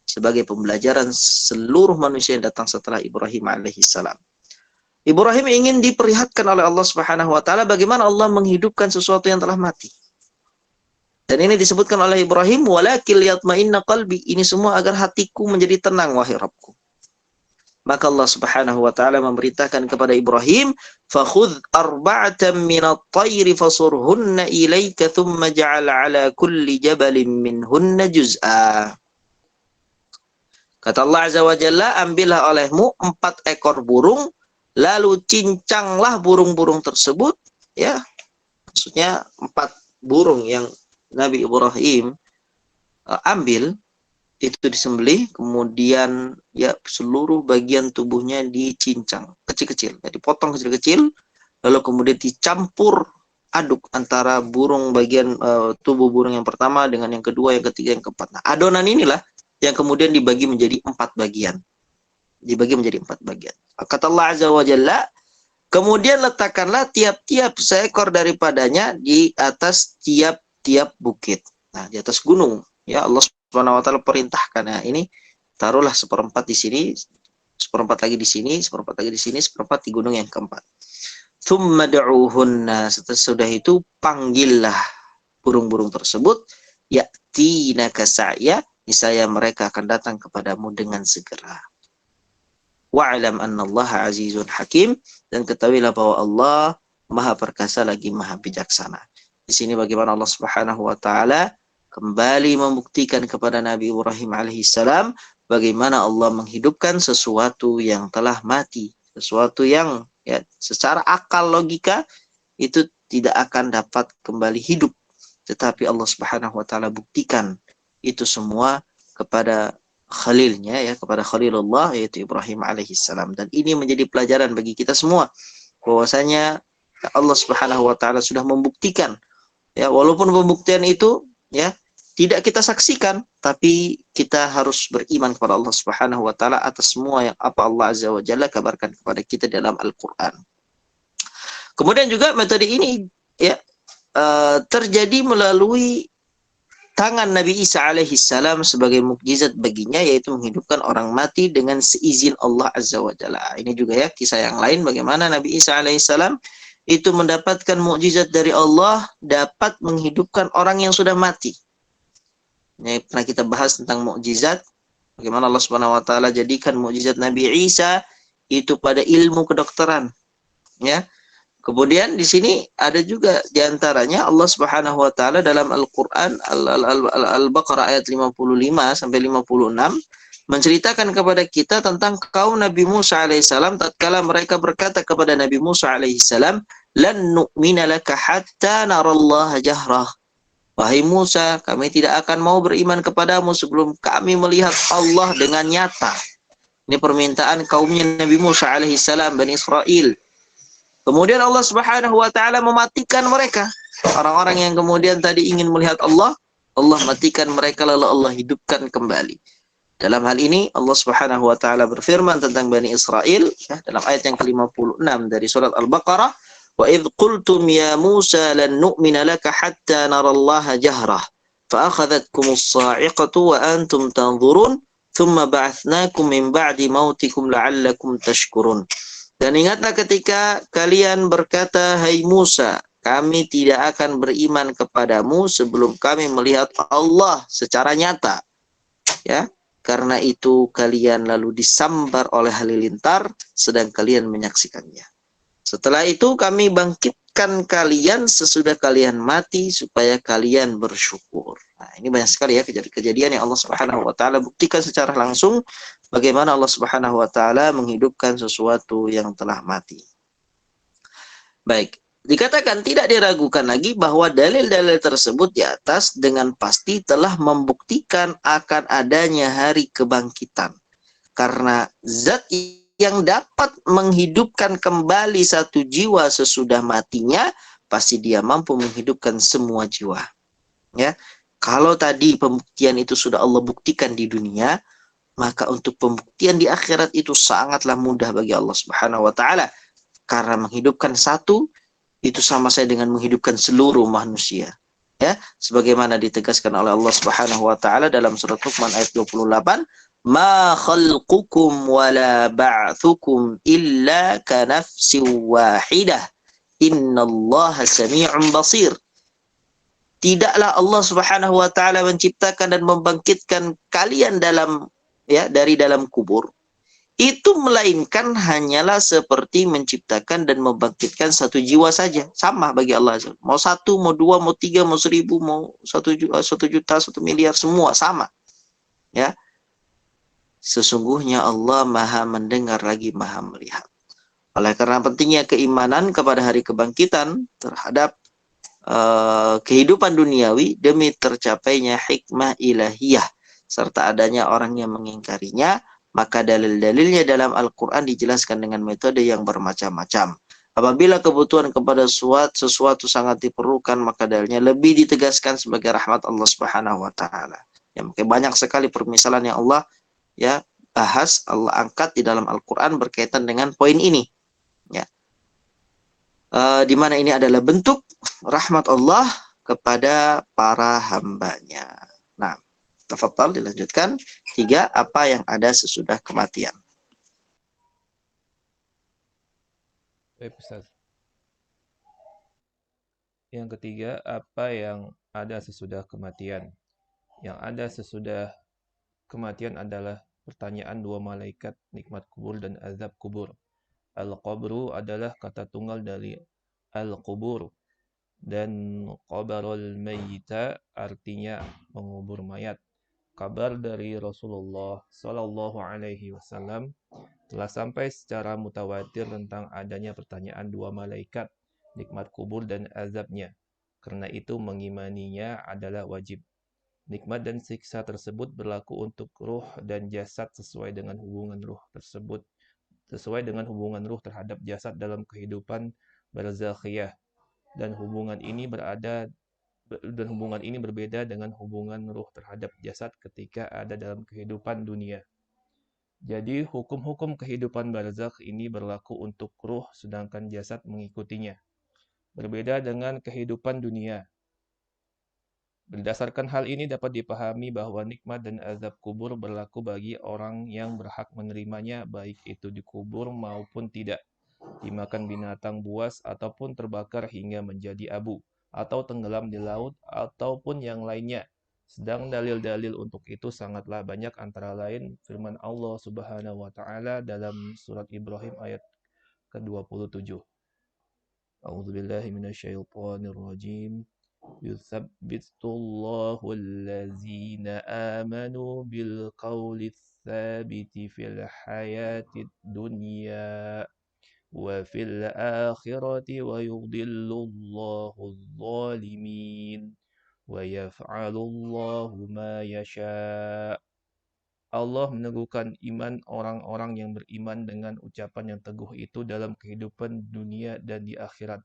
sebagai pembelajaran seluruh manusia yang datang setelah Ibrahim alaihissalam. Ibrahim ingin diperlihatkan oleh Allah Subhanahu wa taala bagaimana Allah menghidupkan sesuatu yang telah mati. Dan ini disebutkan oleh Ibrahim, walakin liyatma'inna qalbi, ini semua agar hatiku menjadi tenang wahai Rabbku. Maka Allah Subhanahu wa taala memberitakan kepada Ibrahim, fakhudh arba'atan minat tayri fasurhunna ilaika thumma ja'al 'ala kulli jabalin minhunna juz'a. Kata Allah Azza wa Jalla, ambillah olehmu 4 ekor burung, lalu cincanglah burung-burung tersebut, ya, maksudnya 4 burung yang Nabi Ibrahim ambil itu disembelih, kemudian ya seluruh bagian tubuhnya dicincang kecil-kecil, ya, dipotong kecil-kecil, lalu kemudian dicampur aduk antara burung bagian tubuh burung yang pertama dengan yang kedua, yang ketiga, yang keempat. Nah, adonan inilah yang kemudian dibagi menjadi 4 bagian. Dibagi menjadi 4 bagian. Kata Allah Azza wa Jalla, kemudian letakkanlah tiap-tiap seekor daripadanya di atas tiap-tiap bukit. Nah, di atas gunung. Ya, Allah Subhanahu wa taala perintahkan. Nah, ini taruhlah 1/4 di sini, 1/4 lagi di sini, 1/4 lagi di sini, 1/4 di gunung yang keempat. Tsumma du'uhunna, setelah itu panggillah burung-burung tersebut, ya'tinaka sa'ya, niscaya mereka akan datang kepadamu dengan segera. Wa'lam annallaha azizun hakim, dan ketahuilah bahwa Allah Maha Perkasa lagi Maha Bijaksana. Di sini bagaimana Allah Subhanahu wa taala kembali membuktikan kepada Nabi Ibrahim alaihissalam bagaimana Allah menghidupkan sesuatu yang telah mati, sesuatu yang ya secara akal logika itu tidak akan dapat kembali hidup, tetapi Allah Subhanahu wa taala buktikan itu semua kepada Khalilnya, ya, kepada Khalilullah yaitu Ibrahim alaihissalam. Dan ini menjadi pelajaran bagi kita semua bahwasanya Allah Subhanahu wa taala sudah membuktikan, ya, walaupun pembuktian itu ya tidak kita saksikan, tapi kita harus beriman kepada Allah Subhanahu wa taala atas semua yang apa Allah Azza wa Jalla kabarkan kepada kita dalam Al-Qur'an. Kemudian juga metode ini ya terjadi melalui tangan Nabi Isa alaihissalam sebagai mukjizat baginya, yaitu menghidupkan orang mati dengan seizin Allah Azza wa Jalla. Ini juga ya kisah yang lain bagaimana Nabi Isa alaihissalam itu mendapatkan mukjizat dari Allah, dapat menghidupkan orang yang sudah mati. Ini pernah kita bahas tentang mukjizat, bagaimana Allah Subhanahu wa taala jadikan mukjizat Nabi Isa itu pada ilmu kedokteran. Ya. Kemudian di sini ada juga diantaranya Allah Subhanahu wa taala dalam Al-Qur'an Al-Baqarah ayat 55 sampai 56 menceritakan kepada kita tentang kaum Nabi Musa alaihissalam tatkala mereka berkata kepada Nabi Musa alaihissalam, "Lan nu'mina laka hatta narallaha jahrah." Wahai Musa, kami tidak akan mau beriman kepadamu sebelum kami melihat Allah dengan nyata. Ini permintaan kaumnya Nabi Musa alaihissalam, Bani Israel. Kemudian Allah Subhanahu wa taala mematikan mereka. Orang-orang yang kemudian tadi ingin melihat Allah, Allah matikan mereka lalu Allah hidupkan kembali. Dalam hal ini Allah Subhanahu wa taala berfirman tentang Bani Israel ya, dalam ayat yang ke-56 dari surat Al-Baqarah, "Wa idz qultum ya Musa lan nu'mina laka hatta narallaha jahrah, fa akhadhatkumus sa'iqatu wa antum tanzurun, thumma ba'atsnakum min ba'di mautikum la'allakum tashkurun." Dan ingatlah ketika kalian berkata, "Hai Musa, kami tidak akan beriman kepadamu sebelum kami melihat Allah secara nyata." Ya, karena itu kalian lalu disambar oleh halilintar sedang kalian menyaksikannya. Setelah itu kami bangkitkan kalian sesudah kalian mati supaya kalian bersyukur. Nah, ini banyak sekali ya kejadian yang Allah Subhanahu wa taala buktikan secara langsung bagaimana Allah Subhanahu wa taala menghidupkan sesuatu yang telah mati. Baik, dikatakan tidak diragukan lagi bahwa dalil-dalil tersebut di atas dengan pasti telah membuktikan akan adanya hari kebangkitan. Karena zat yang dapat menghidupkan kembali satu jiwa sesudah matinya, pasti dia mampu menghidupkan semua jiwa. Ya, kalau tadi pembuktian itu sudah Allah buktikan di dunia, maka untuk pembuktian di akhirat itu sangatlah mudah bagi Allah Subhanahu wa taala. Karena menghidupkan satu itu sama saja dengan menghidupkan seluruh manusia. Ya, sebagaimana ditegaskan oleh Allah Subhanahu wa taala dalam surat Luqman ayat 28, "Ma khalqukum wala ba'thukum illa ka nafsin wahidah. Innallaha samii'un basir." Tidaklah Allah Subhanahu wa taala menciptakan dan membangkitkan kalian dari dalam kubur itu melainkan hanyalah seperti menciptakan dan membangkitkan satu jiwa saja. Sama bagi Allah. Mau 1, mau 2, mau 3, mau 1000, mau 1 juta, 1 miliar, semua sama. Ya. Sesungguhnya Allah Maha mendengar lagi Maha melihat. Oleh karena pentingnya keimanan kepada hari kebangkitan terhadap kehidupan duniawi demi tercapainya hikmah ilahiyah serta adanya orang yang mengingkarinya, maka dalil-dalilnya dalam Al-Quran dijelaskan dengan metode yang bermacam-macam. Apabila kebutuhan kepada sesuatu sangat diperlukan, maka dalilnya lebih ditegaskan sebagai rahmat Allah Subhanahu wa taala. Ya, banyak sekali permisalan yang Allah ya bahas, Allah angkat di dalam Al-Quran berkaitan dengan poin ini. Ya. Di mana ini adalah bentuk rahmat Allah kepada para hambanya. Nah, tafadhal dilanjutkan. 3, apa yang ada sesudah kematian. Baik, Ustaz. Yang ketiga, apa yang ada sesudah kematian? Yang ada sesudah kematian adalah pertanyaan dua malaikat nikmat kubur dan azab kubur. Al-qabru adalah kata tunggal dari al-qubur, dan qabarul mayyita artinya mengubur mayat. Kabar dari Rasulullah Shallallahu Alaihi Wasallam telah sampai secara mutawatir tentang adanya pertanyaan dua malaikat, nikmat kubur dan azabnya. Karena itu mengimaninya adalah wajib. Nikmat dan siksa tersebut berlaku untuk ruh dan jasad sesuai dengan hubungan ruh terhadap jasad dalam kehidupan barzakhiyah, dan hubungan ini berbeda dengan hubungan ruh terhadap jasad ketika ada dalam kehidupan dunia. Jadi hukum-hukum kehidupan barzakh ini berlaku untuk ruh sedangkan jasad mengikutinya. Berbeda dengan kehidupan dunia. Berdasarkan hal ini dapat dipahami bahwa nikmat dan azab kubur berlaku bagi orang yang berhak menerimanya, baik itu dikubur maupun tidak, dimakan binatang buas ataupun terbakar hingga menjadi abu, atau tenggelam di laut ataupun yang lainnya. Sedang dalil-dalil untuk itu sangatlah banyak, antara lain firman Allah Subhanahu wa taala dalam surat Ibrahim ayat ke-27. A'udzubillahi minasyaitonirrajim. Yuthabbitullahu allazina amanu bil qawli tsabiti fil hayatid dunya wa fil akhirati wa yudhillullahu adh-dhalimin wa yaf'alullahu ma yasha'. Allah meneguhkan iman orang-orang yang beriman dengan ucapan yang teguh itu dalam kehidupan dunia dan di akhirat.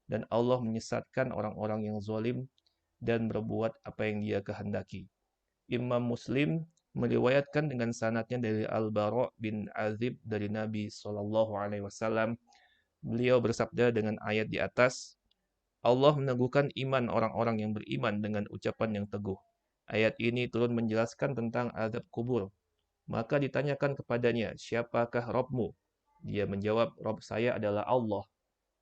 Dan Allah menyesatkan orang-orang yang zalim dan berbuat apa yang Dia kehendaki. Imam Muslim meriwayatkan dengan sanadnya dari Al-Bara' bin Azib dari Nabi SAW. Beliau bersabda dengan ayat di atas, Allah meneguhkan iman orang-orang yang beriman dengan ucapan yang teguh. Ayat ini turun menjelaskan tentang azab kubur. Maka ditanyakan kepadanya, siapakah Rabbmu? Dia menjawab, Rabb saya adalah Allah,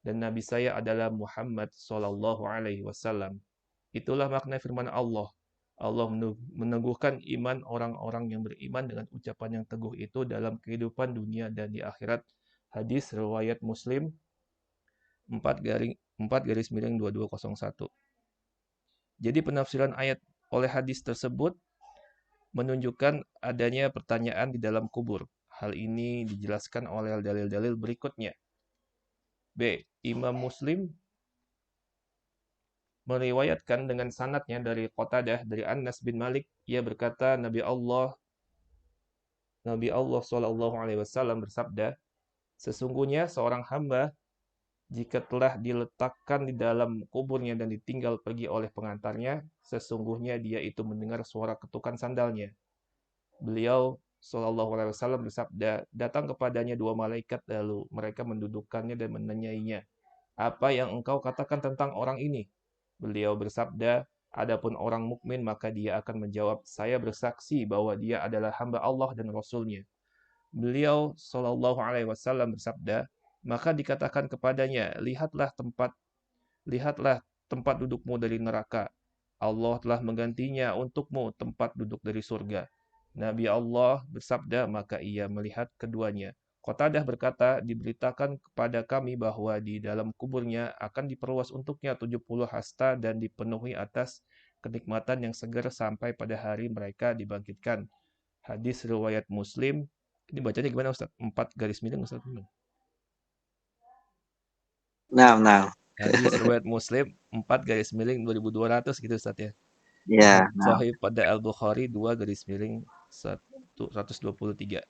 dan Nabi saya adalah Muhammad sallallahu alaihi wasallam. Itulah makna firman Allah. Allah meneguhkan iman orang-orang yang beriman dengan ucapan yang teguh itu dalam kehidupan dunia dan di akhirat. Hadis riwayat Muslim 4-2201. Jadi penafsiran ayat oleh hadis tersebut menunjukkan adanya pertanyaan di dalam kubur. Hal ini dijelaskan oleh dalil-dalil berikutnya. B. Imam Muslim meriwayatkan dengan sanadnya dari Qatadah dari Anas bin Malik, ia berkata Nabi Allah Shallallahu alaihi wasallam bersabda, sesungguhnya seorang hamba jika telah diletakkan di dalam kuburnya dan ditinggal pergi oleh pengantarnya, sesungguhnya dia itu mendengar suara ketukan sandalnya. Beliau Shallallahu alaihi wasallam bersabda, datang kepadanya dua malaikat, lalu mereka mendudukkannya dan menanyainya, apa yang engkau katakan tentang orang ini? Beliau bersabda, adapun orang mukmin maka dia akan menjawab, saya bersaksi bahwa dia adalah hamba Allah dan Rasul-Nya. Beliau Shallallahu alaihi wasallam bersabda, maka dikatakan kepadanya, lihatlah tempat dudukmu dari neraka. Allah telah menggantinya untukmu tempat duduk dari surga. Nabi Allah bersabda, maka ia melihat keduanya. Qatadah berkata, diberitakan kepada kami bahwa di dalam kuburnya akan diperluas untuknya 70 hasta dan dipenuhi atas kenikmatan yang segar sampai pada hari mereka dibangkitkan. Hadis riwayat Muslim. Ini bacanya gimana Ustaz? 4 garis miring Ustaz? Nah. Hadis riwayat Muslim 4/2000 gitu Ustaz ya. Ya, nah. Sahih pada Al-Bukhari 2/123.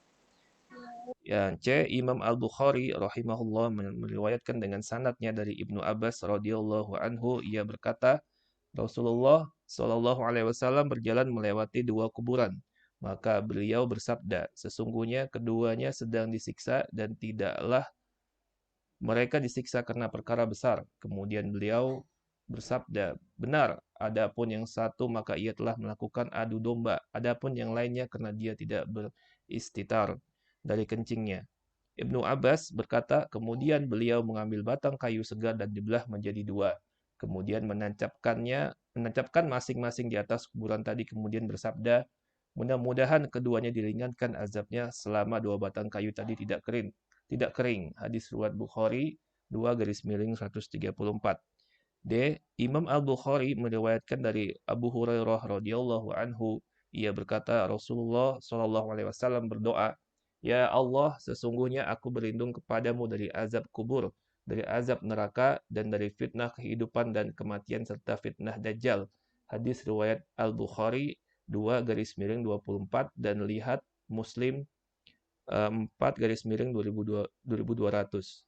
Yang C. Imam Al-Bukhari rahimahullah meriwayatkan dengan sanadnya dari Ibnu Abbas radhiyallahu anhu, ia berkata, Rasulullah Shallallahu alaihi wasallam berjalan melewati dua kuburan. Maka beliau bersabda, sesungguhnya keduanya sedang disiksa dan tidaklah mereka disiksa karena perkara besar. Kemudian beliau bersabda, benar, adapun yang satu maka ia telah melakukan adu domba, adapun yang lainnya karena dia tidak beristitar dari kencingnya. Ibnu Abbas berkata, kemudian beliau mengambil batang kayu segar dan dibelah menjadi dua. Kemudian menancapkan masing-masing di atas kuburan tadi, kemudian bersabda, mudah-mudahan keduanya diringankan azabnya selama dua batang kayu tadi tidak kering. Hadis riwayat Bukhari 2/134. D. Imam Al-Bukhari meriwayatkan dari Abu Hurairah radhiyallahu anhu, ia berkata Rasulullah Shallallahu alaihi wasallam berdoa, ya Allah, sesungguhnya aku berlindung kepadamu dari azab kubur, dari azab neraka, dan dari fitnah kehidupan dan kematian serta fitnah Dajjal. Hadis riwayat Al-Bukhari 2/24 dan lihat Muslim 4/2200.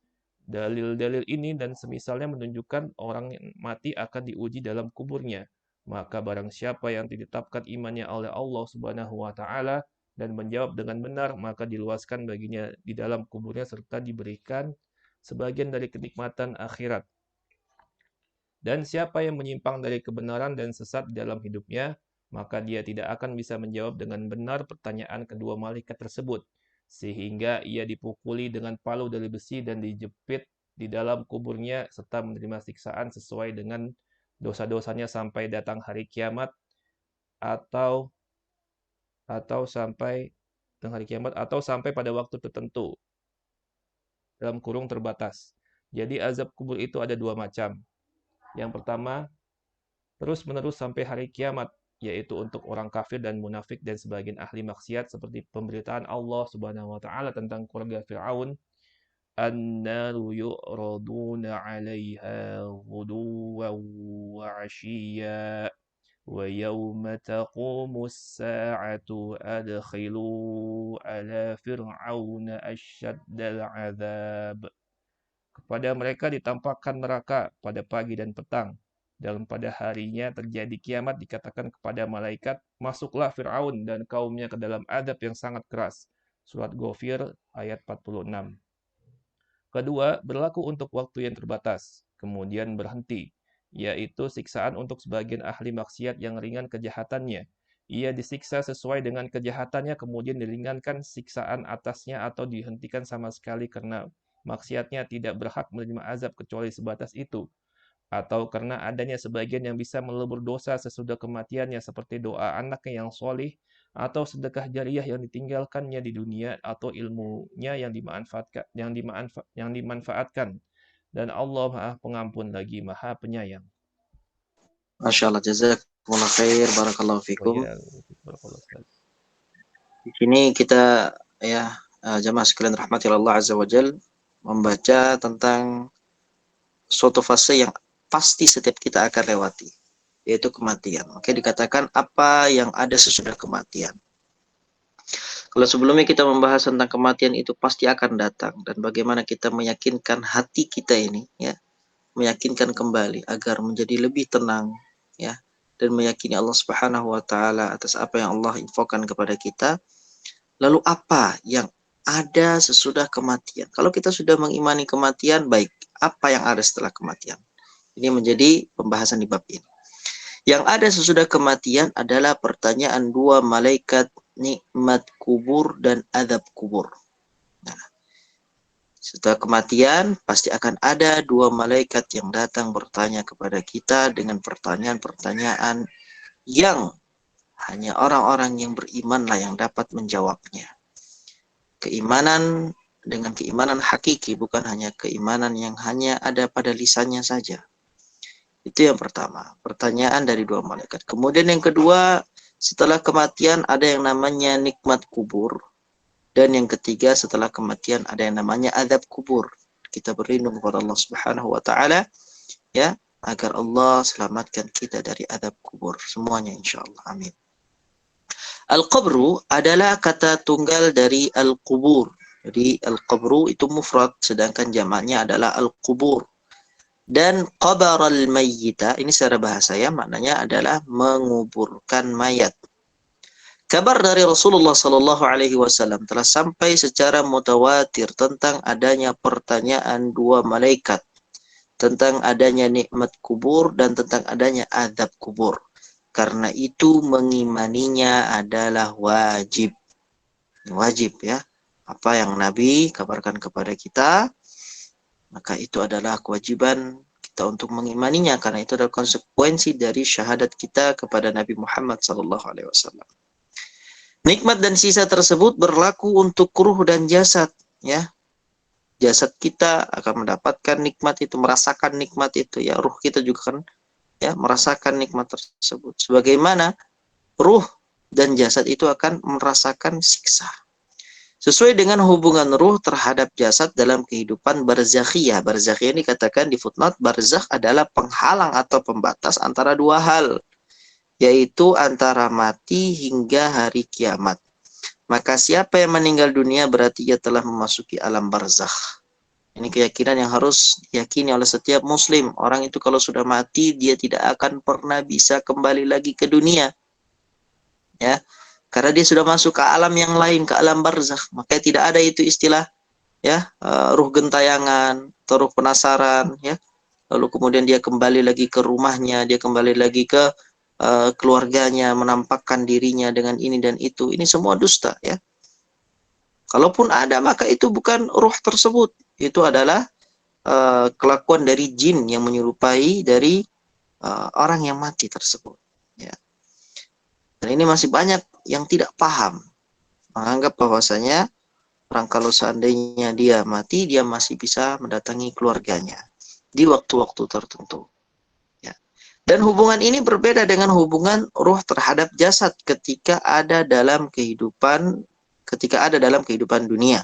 Dalil-dalil ini dan semisalnya menunjukkan orang mati akan diuji dalam kuburnya. Maka barang siapa yang ditetapkan imannya oleh Allah Subhanahu wa taala dan menjawab dengan benar, maka diluaskan baginya di dalam kuburnya serta diberikan sebagian dari kenikmatan akhirat. Dan siapa yang menyimpang dari kebenaran dan sesat dalam hidupnya, maka dia tidak akan bisa menjawab dengan benar pertanyaan kedua malaikat tersebut, sehingga ia dipukuli dengan palu dari besi dan dijepit di dalam kuburnya serta menerima siksaan sesuai dengan dosa-dosanya sampai datang hari kiamat atau sampai pada waktu tertentu dalam kurung terbatas. Jadi azab kubur itu ada dua macam. Yang pertama, terus-menerus sampai hari kiamat, yaitu untuk orang kafir dan munafik dan sebagian ahli maksiat, seperti pemberitaan Allah Subhanahu wa taala tentang keluarga Firaun, "An-naru yu'raduna 'alaiha ghuduwwan wa 'ashiyya wa yawma taqumus sa'atu adkhilu ala fir'auna asyaddal 'adzab." Kepada mereka ditampakkan neraka pada pagi dan petang. Dan pada harinya terjadi kiamat dikatakan kepada malaikat, masuklah Fir'aun dan kaumnya ke dalam adab yang sangat keras. Surat Ghafir ayat 46. Kedua, berlaku untuk waktu yang terbatas, kemudian berhenti, yaitu siksaan untuk sebagian ahli maksiat yang ringan kejahatannya. Ia disiksa sesuai dengan kejahatannya, kemudian diringankan siksaan atasnya atau dihentikan sama sekali karena maksiatnya tidak berhak menerima azab kecuali sebatas itu, atau karena adanya sebagian yang bisa melebur dosa sesudah kematiannya seperti doa anaknya yang solih, atau sedekah jariah yang ditinggalkannya di dunia, atau ilmunya yang dimanfaatkan. Dan Allah Maha Pengampun lagi Maha Penyayang. Masya Allah, jazakumullah khair, barakallahu fikum. Di sini kita ya jamaah sekalian rahmati Allah azza wajal membaca tentang suatu fase yang pasti setiap kita akan lewati, yaitu kematian. Oke, dikatakan apa yang ada sesudah kematian. Kalau sebelumnya kita membahas tentang kematian itu pasti akan datang, dan bagaimana kita meyakinkan hati kita ini, ya, meyakinkan kembali agar menjadi lebih tenang, ya, dan meyakini Allah Subhanahu wa taala atas apa yang Allah infokan kepada kita. Lalu apa yang ada sesudah kematian? Kalau kita sudah mengimani kematian, baik, apa yang ada setelah kematian? Ini menjadi pembahasan di bab ini. Yang ada sesudah kematian adalah pertanyaan dua malaikat nikmat kubur dan adab kubur. Nah, setelah kematian pasti akan ada dua malaikat yang datang bertanya kepada kita dengan pertanyaan-pertanyaan yang hanya orang-orang yang berimanlah yang dapat menjawabnya. Keimanan dengan keimanan hakiki, bukan hanya keimanan yang hanya ada pada lisannya saja. Itu yang pertama, pertanyaan dari dua malaikat. Kemudian yang kedua, setelah kematian ada yang namanya nikmat kubur. Dan yang ketiga, setelah kematian ada yang namanya adab kubur. kita berlindung kepada Allah Subhanahu wa taala, ya, agar Allah selamatkan kita dari azab kubur semuanya insyaallah. Amin. Al-qabru adalah kata tunggal dari al-qubur. Jadi al-qabru itu mufrad sedangkan jamaknya adalah al-qubur. Dan qabaral mayyita ini secara bahasa ya maknanya adalah menguburkan mayat. Kabar dari Rasulullah sallallahu alaihi wasallam telah sampai secara mutawatir tentang adanya pertanyaan dua malaikat, tentang adanya nikmat kubur dan tentang adanya azab kubur. Karena itu mengimaninya adalah wajib. Wajib ya. Apa yang Nabi kabarkan kepada kita, maka itu adalah kewajiban kita untuk mengimaninya, karena itu adalah konsekuensi dari syahadat kita kepada Nabi Muhammad SAW. Nikmat dan sisa tersebut berlaku untuk ruh dan jasad, ya. Jasad kita akan mendapatkan nikmat itu, merasakan nikmat itu, ya. Ruh kita juga kan, ya, merasakan nikmat tersebut. Sebagaimana ruh dan jasad itu akan merasakan siksa. Sesuai dengan hubungan ruh terhadap jasad dalam kehidupan barzakhiyah. Barzakhiyah ini dikatakan di footnote, barzakh adalah penghalang atau pembatas antara dua hal, yaitu antara mati hingga hari kiamat. Maka siapa yang meninggal dunia berarti ia telah memasuki alam barzakh. Ini keyakinan yang harus diyakini oleh setiap muslim. Orang itu kalau sudah mati, dia tidak akan pernah bisa kembali lagi ke dunia. Ya. Karena dia sudah masuk ke alam yang lain, ke alam barzakh. Maka tidak ada itu istilah ya ruh gentayangan atau ruh penasaran ya. Lalu kemudian dia kembali lagi ke rumahnya, dia kembali lagi ke keluarganya, menampakkan dirinya dengan ini dan itu. Ini semua dusta ya. Kalaupun ada maka itu bukan ruh tersebut. Itu adalah kelakuan dari jin yang menyerupai dari orang yang mati tersebut ya. Dan ini masih banyak yang tidak paham, menganggap bahwasanya orang kalau seandainya dia mati, dia masih bisa mendatangi keluarganya di waktu-waktu tertentu. Ya. Dan hubungan ini berbeda dengan hubungan ruh terhadap jasad ketika ada dalam kehidupan dunia.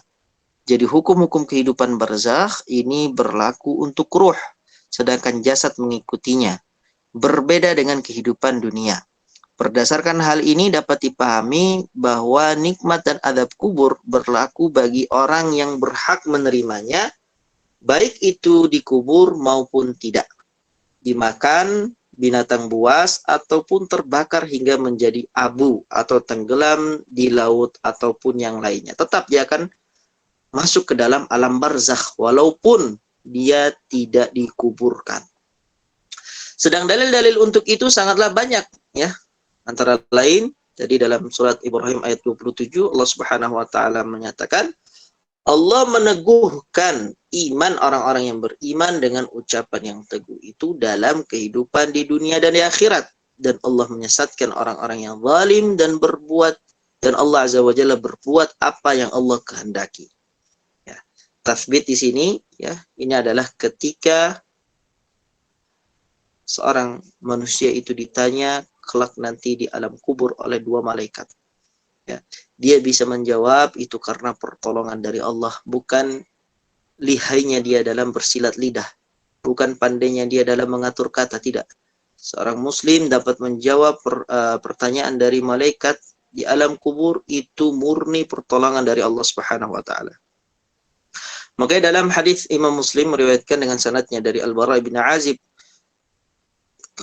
Jadi hukum-hukum kehidupan barzakh ini berlaku untuk ruh, sedangkan jasad mengikutinya. Berbeda dengan kehidupan dunia. Berdasarkan hal ini dapat dipahami bahwa nikmat dan azab kubur berlaku bagi orang yang berhak menerimanya, baik itu dikubur maupun tidak, dimakan binatang buas ataupun terbakar hingga menjadi abu atau tenggelam di laut ataupun yang lainnya. Tetap dia akan masuk ke dalam alam barzakh walaupun dia tidak dikuburkan. Sedang dalil-dalil untuk itu sangatlah banyak ya. Antara lain, jadi dalam surat Ibrahim ayat 27, Allah Subhanahu wa taala menyatakan, Allah meneguhkan iman orang-orang yang beriman dengan ucapan yang teguh itu dalam kehidupan di dunia dan di akhirat. Dan Allah menyesatkan orang-orang yang zalim dan Allah Azza wa Jalla berbuat apa yang Allah kehendaki. Ya. Tathbit di sini, ya, ini adalah ketika seorang manusia itu ditanya kelak nanti di alam kubur oleh dua malaikat. Ya. Dia bisa menjawab itu karena pertolongan dari Allah, bukan lihainya dia dalam bersilat lidah, bukan pandainya dia dalam mengatur kata, tidak. Seorang muslim dapat menjawab pertanyaan dari malaikat di alam kubur itu murni pertolongan dari Allah Subhanahu wa taala. Maka dalam hadis Imam Muslim meriwayatkan dengan sanadnya dari Al-Bara bin Azib,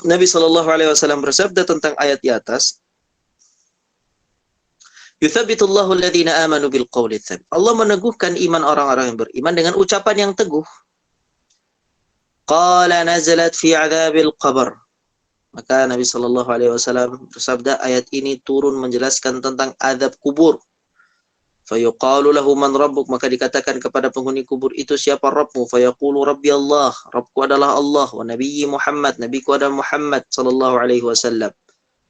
Nabi SAW bersabda tentang ayat di atas, Yuthabbitullahu alladhina amanu bil qawli tsabit. Allah meneguhkan iman orang-orang yang beriman dengan ucapan yang teguh. Qala nazalat fi adzabil qabr. Maka Nabi SAW bersabda, ayat ini turun menjelaskan tentang azab kubur. Fayuqalu lahu man rabbuk, maka dikatakan kepada penghuni kubur itu, siapa Rabbmu? Fayaqulu Rabbi Allah, Rabbku adalah Allah, wa nabiyyi Muhammad, nabiku adalah Muhammad sallallahu alaihi wasallam.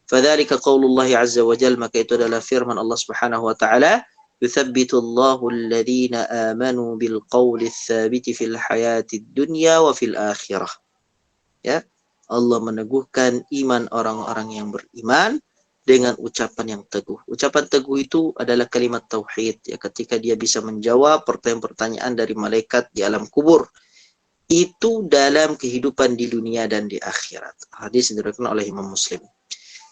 Fadzalika qaulullah azza wa jalla, maka itu adalah firman Allah Subhanahu wa taala, yuthabbitu Allahu alladhina amanu bil qawli tsabiti fil hayatid dunya wa fil akhirah. Ya, Allah meneguhkan iman orang-orang yang beriman dengan ucapan yang teguh. Ucapan teguh itu adalah kalimat tauhid, ya, ketika dia bisa menjawab pertanyaan-pertanyaan dari malaikat di alam kubur. Itu dalam kehidupan di dunia dan di akhirat. Hadis yang diriwayatkan oleh Imam Muslim.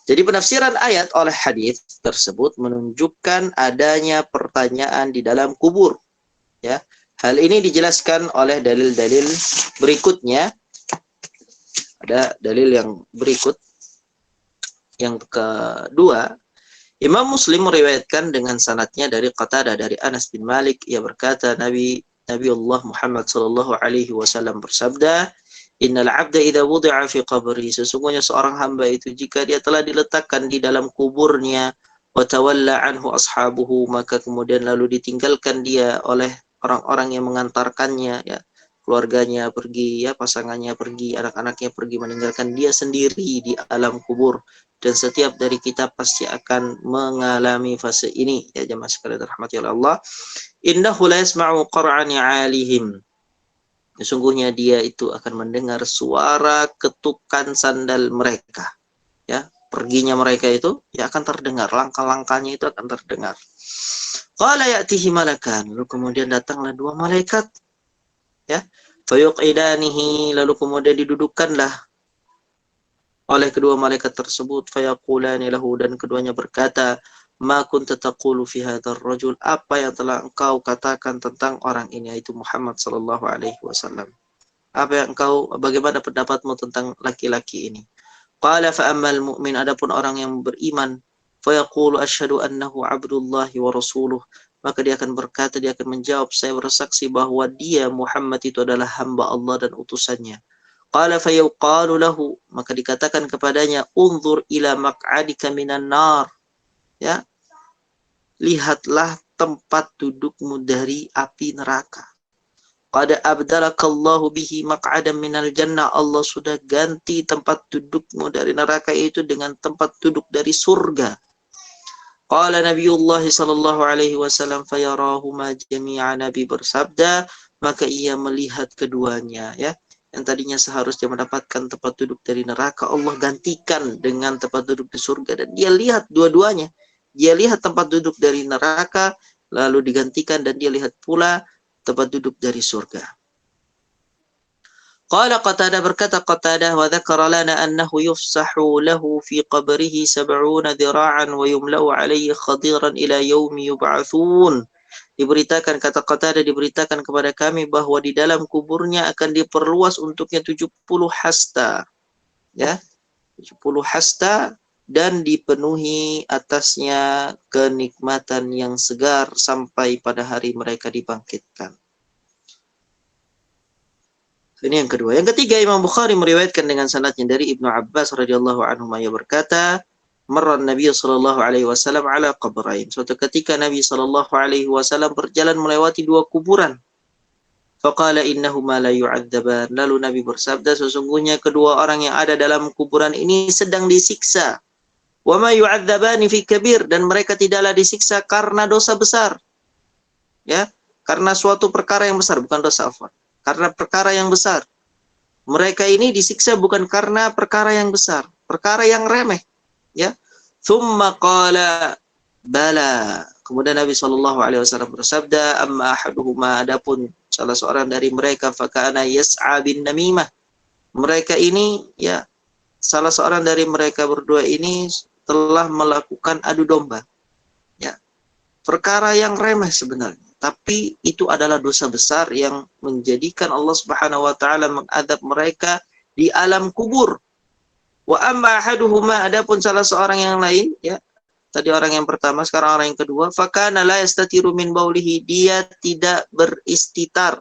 Jadi penafsiran ayat oleh hadis tersebut menunjukkan adanya pertanyaan di dalam kubur. Ya, hal ini dijelaskan oleh dalil-dalil berikutnya. Ada dalil yang berikut. Yang kedua, Imam Muslim meriwayatkan dengan sanadnya dari Qatadah dari Anas bin Malik. Ia berkata, Nabiullah Muhammad sallallahu alaihi wasallam bersabda, "Innal 'abda idza wudi'a fi qabrihi", sesungguhnya seorang hamba itu jika dia telah diletakkan di dalam kuburnya, wa tawalla anhu ashabuhu, maka kemudian lalu ditinggalkan dia oleh orang-orang yang mengantarkannya, ya, keluarganya pergi, ya, pasangannya pergi, anak-anaknya pergi, meninggalkan dia sendiri di alam kubur. Dan setiap dari kita pasti akan mengalami fase ini, ya jemaah sekalian dirahmati oleh Allah. Innahu la yasma'u qara'an 'alihim, sesungguhnya dia itu akan mendengar suara ketukan sandal mereka, ya, perginya mereka itu ya akan terdengar, langkah-langkahnya itu akan terdengar. Qala ya'tihi malakan, lalu kemudian datanglah dua malaikat, ya, fayuqidanihi, lalu kemudian didudukkanlah oleh kedua malaikat tersebut, fayaqulani lahu, dan keduanya berkata, ma kunta taqulu fi hadzal rajul, apa yang telah engkau katakan tentang orang ini, yaitu Muhammad sallallahu alaihi wasallam. Apa yang bagaimana pendapatmu tentang laki-laki ini? Qala fa ammal mu'min, adapun orang yang beriman, fayaqulu asyhadu annahu abdullahi wa rasuluh, maka dia akan berkata, dia akan menjawab, saya bersaksi bahwa dia Muhammad itu adalah hamba Allah dan utusannya. Qala fayuqalu lahu, maka dikatakan kepadanya, unzur ila maq'adika minan nar, ya, lihatlah tempat dudukmu dari api neraka. Qad abdalakallahu bihi maq'adan minal jannah, Allah sudah ganti tempat dudukmu dari neraka itu dengan tempat duduk dari surga. Qala Nabiullah sallallahu alaihi wasallam fayarahuma jami'a, Nabi bersabda, maka ia melihat keduanya, ya, yang tadinya seharusnya mendapatkan tempat duduk dari neraka, Allah gantikan dengan tempat duduk di surga, dan dia lihat dua-duanya. Dia lihat tempat duduk dari neraka, lalu digantikan, dan dia lihat pula tempat duduk dari surga. Qala Qatadah, berkata Qatadah, wa dzakara lana annahu yufsahu lahu fi qabrihi 70 dhira'an wa yumla'u 'alayhi khadiran ila yaumi yub'atsun. Diberitakan, kata Qatadah, diberitakan kepada kami bahwa di dalam kuburnya akan diperluas untuknya 70 hasta, ya, 70 hasta, dan dipenuhi atasnya kenikmatan yang segar sampai pada hari mereka dibangkitkan. Ini yang kedua. Yang ketiga, Imam Bukhari meriwayatkan dengan sanadnya dari Ibnu Abbas radhiyallahu anhu, ia berkata, marra Nabi sallallahu alaihi wasallam ala qabrain. Suatu ketika Nabi sallallahu alaihi wasallam berjalan melewati dua kuburan. Faqala innahuma la yu'adzaban. Lalu Nabi bersabda, sesungguhnya kedua orang yang ada dalam kuburan ini sedang disiksa. Wa ma yu'adzabani fi kabir, dan mereka tidaklah disiksa karena dosa besar. Ya, karena suatu perkara yang besar, bukan dosa, afwan. Karena perkara yang besar. Mereka ini disiksa bukan karena perkara yang besar, perkara yang remeh. Ya, thumma qala bala. Kemudian Nabi sallallahu alaihi wasallam bersabda, amma ahaduhuma, adapun salah seorang dari mereka, fakana yas'a bin namimah. Mereka ini, ya, salah seorang dari mereka berdua ini telah melakukan adu domba. Ya, perkara yang remeh sebenarnya, tapi itu adalah dosa besar yang menjadikan Allah Subhanahu wa taala mengadab mereka di alam kubur. Wa amma ahaduhuma, adapun salah seorang yang lain, ya, tadi orang yang pertama, sekarang orang yang kedua, fakana la yastatiru min baulihi, dia tidak beristitar.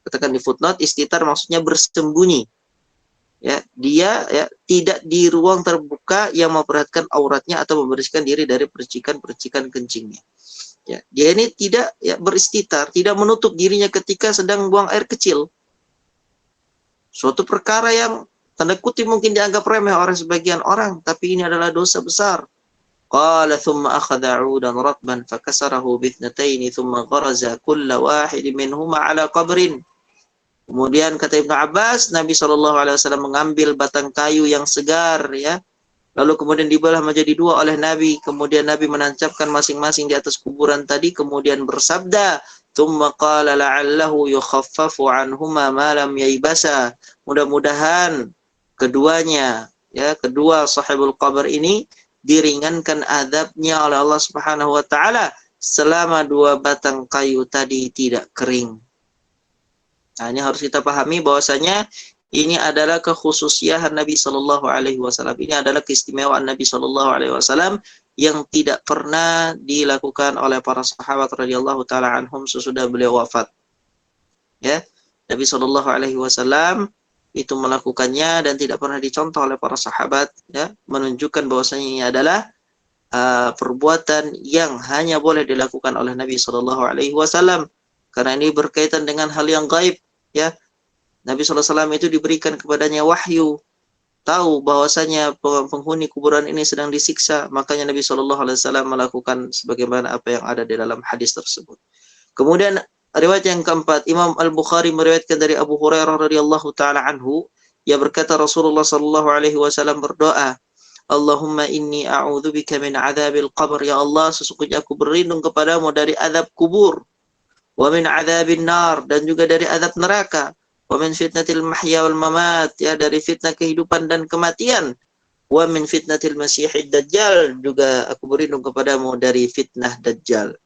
Katakan di footnote, istitar maksudnya bersembunyi. Ya, dia, ya, tidak di ruang terbuka yang memperhatikan auratnya atau membersihkan diri dari percikan-percikan kencingnya. Ya, dia ini tidak, ya, beristitar, tidak menutup dirinya ketika sedang buang air kecil. Suatu perkara yang tanda kutip mungkin dianggap remeh oleh sebagian orang, tapi ini adalah dosa besar. Qala thumma akhadha 'udan ratban fakasarahu bithnataini thumma gharaza kulla wahidin minhuma 'ala qabrin. Kemudian kata Ibnu Abbas, Nabi SAW mengambil batang kayu yang segar, ya, lalu kemudian dibelah menjadi dua oleh Nabi, kemudian Nabi menancapkan masing-masing di atas kuburan tadi, kemudian bersabda, "Tsumma qala la'allahu yukhaffafu 'anhuma ma lam yaibasa." Mudah-mudahan keduanya, ya, kedua sahibul qabr ini diringankan azabnya oleh Allah Subhanahu wa taala selama dua batang kayu tadi tidak kering. Nah, ini harus kita pahami bahwasanya ini adalah kekhususian Nabi Shallallahu Alaihi Wasallam. Ini adalah keistimewaan Nabi Shallallahu Alaihi Wasallam yang tidak pernah dilakukan oleh para sahabat radhiyallahu taala anhum sesudah beliau wafat. Ya, Nabi Shallallahu Alaihi Wasallam itu melakukannya dan tidak pernah dicontoh oleh para sahabat. Ya, menunjukkan bahwasanya ini adalah perbuatan yang hanya boleh dilakukan oleh Nabi Shallallahu Alaihi Wasallam karena ini berkaitan dengan hal yang gaib. Ya, Nabi SAW itu diberikan kepadanya wahyu, tahu bahwasanya penghuni kuburan ini sedang disiksa, makanya Nabi SAW melakukan sebagaimana apa yang ada di dalam hadis tersebut. Kemudian riwayat yang keempat, Imam Al-Bukhari meriwayatkan dari Abu Hurairah radhiyallahu taala anhu, ia berkata Rasulullah sallallahu alaihi wasallam berdoa, Allahumma inni a'udzubika min adzabil qabr, ya Allah, sesungguhnya aku berlindung kepadamu dari azab kubur, wa min adzabin nar, dan juga dari azab neraka, wa min fitnatil mahya wal mamat, ya, dari fitnah kehidupan dan kematian, wa min fitnatil masiihid dajjal, juga aku berlindung kepadamu dari fitnah dajjal.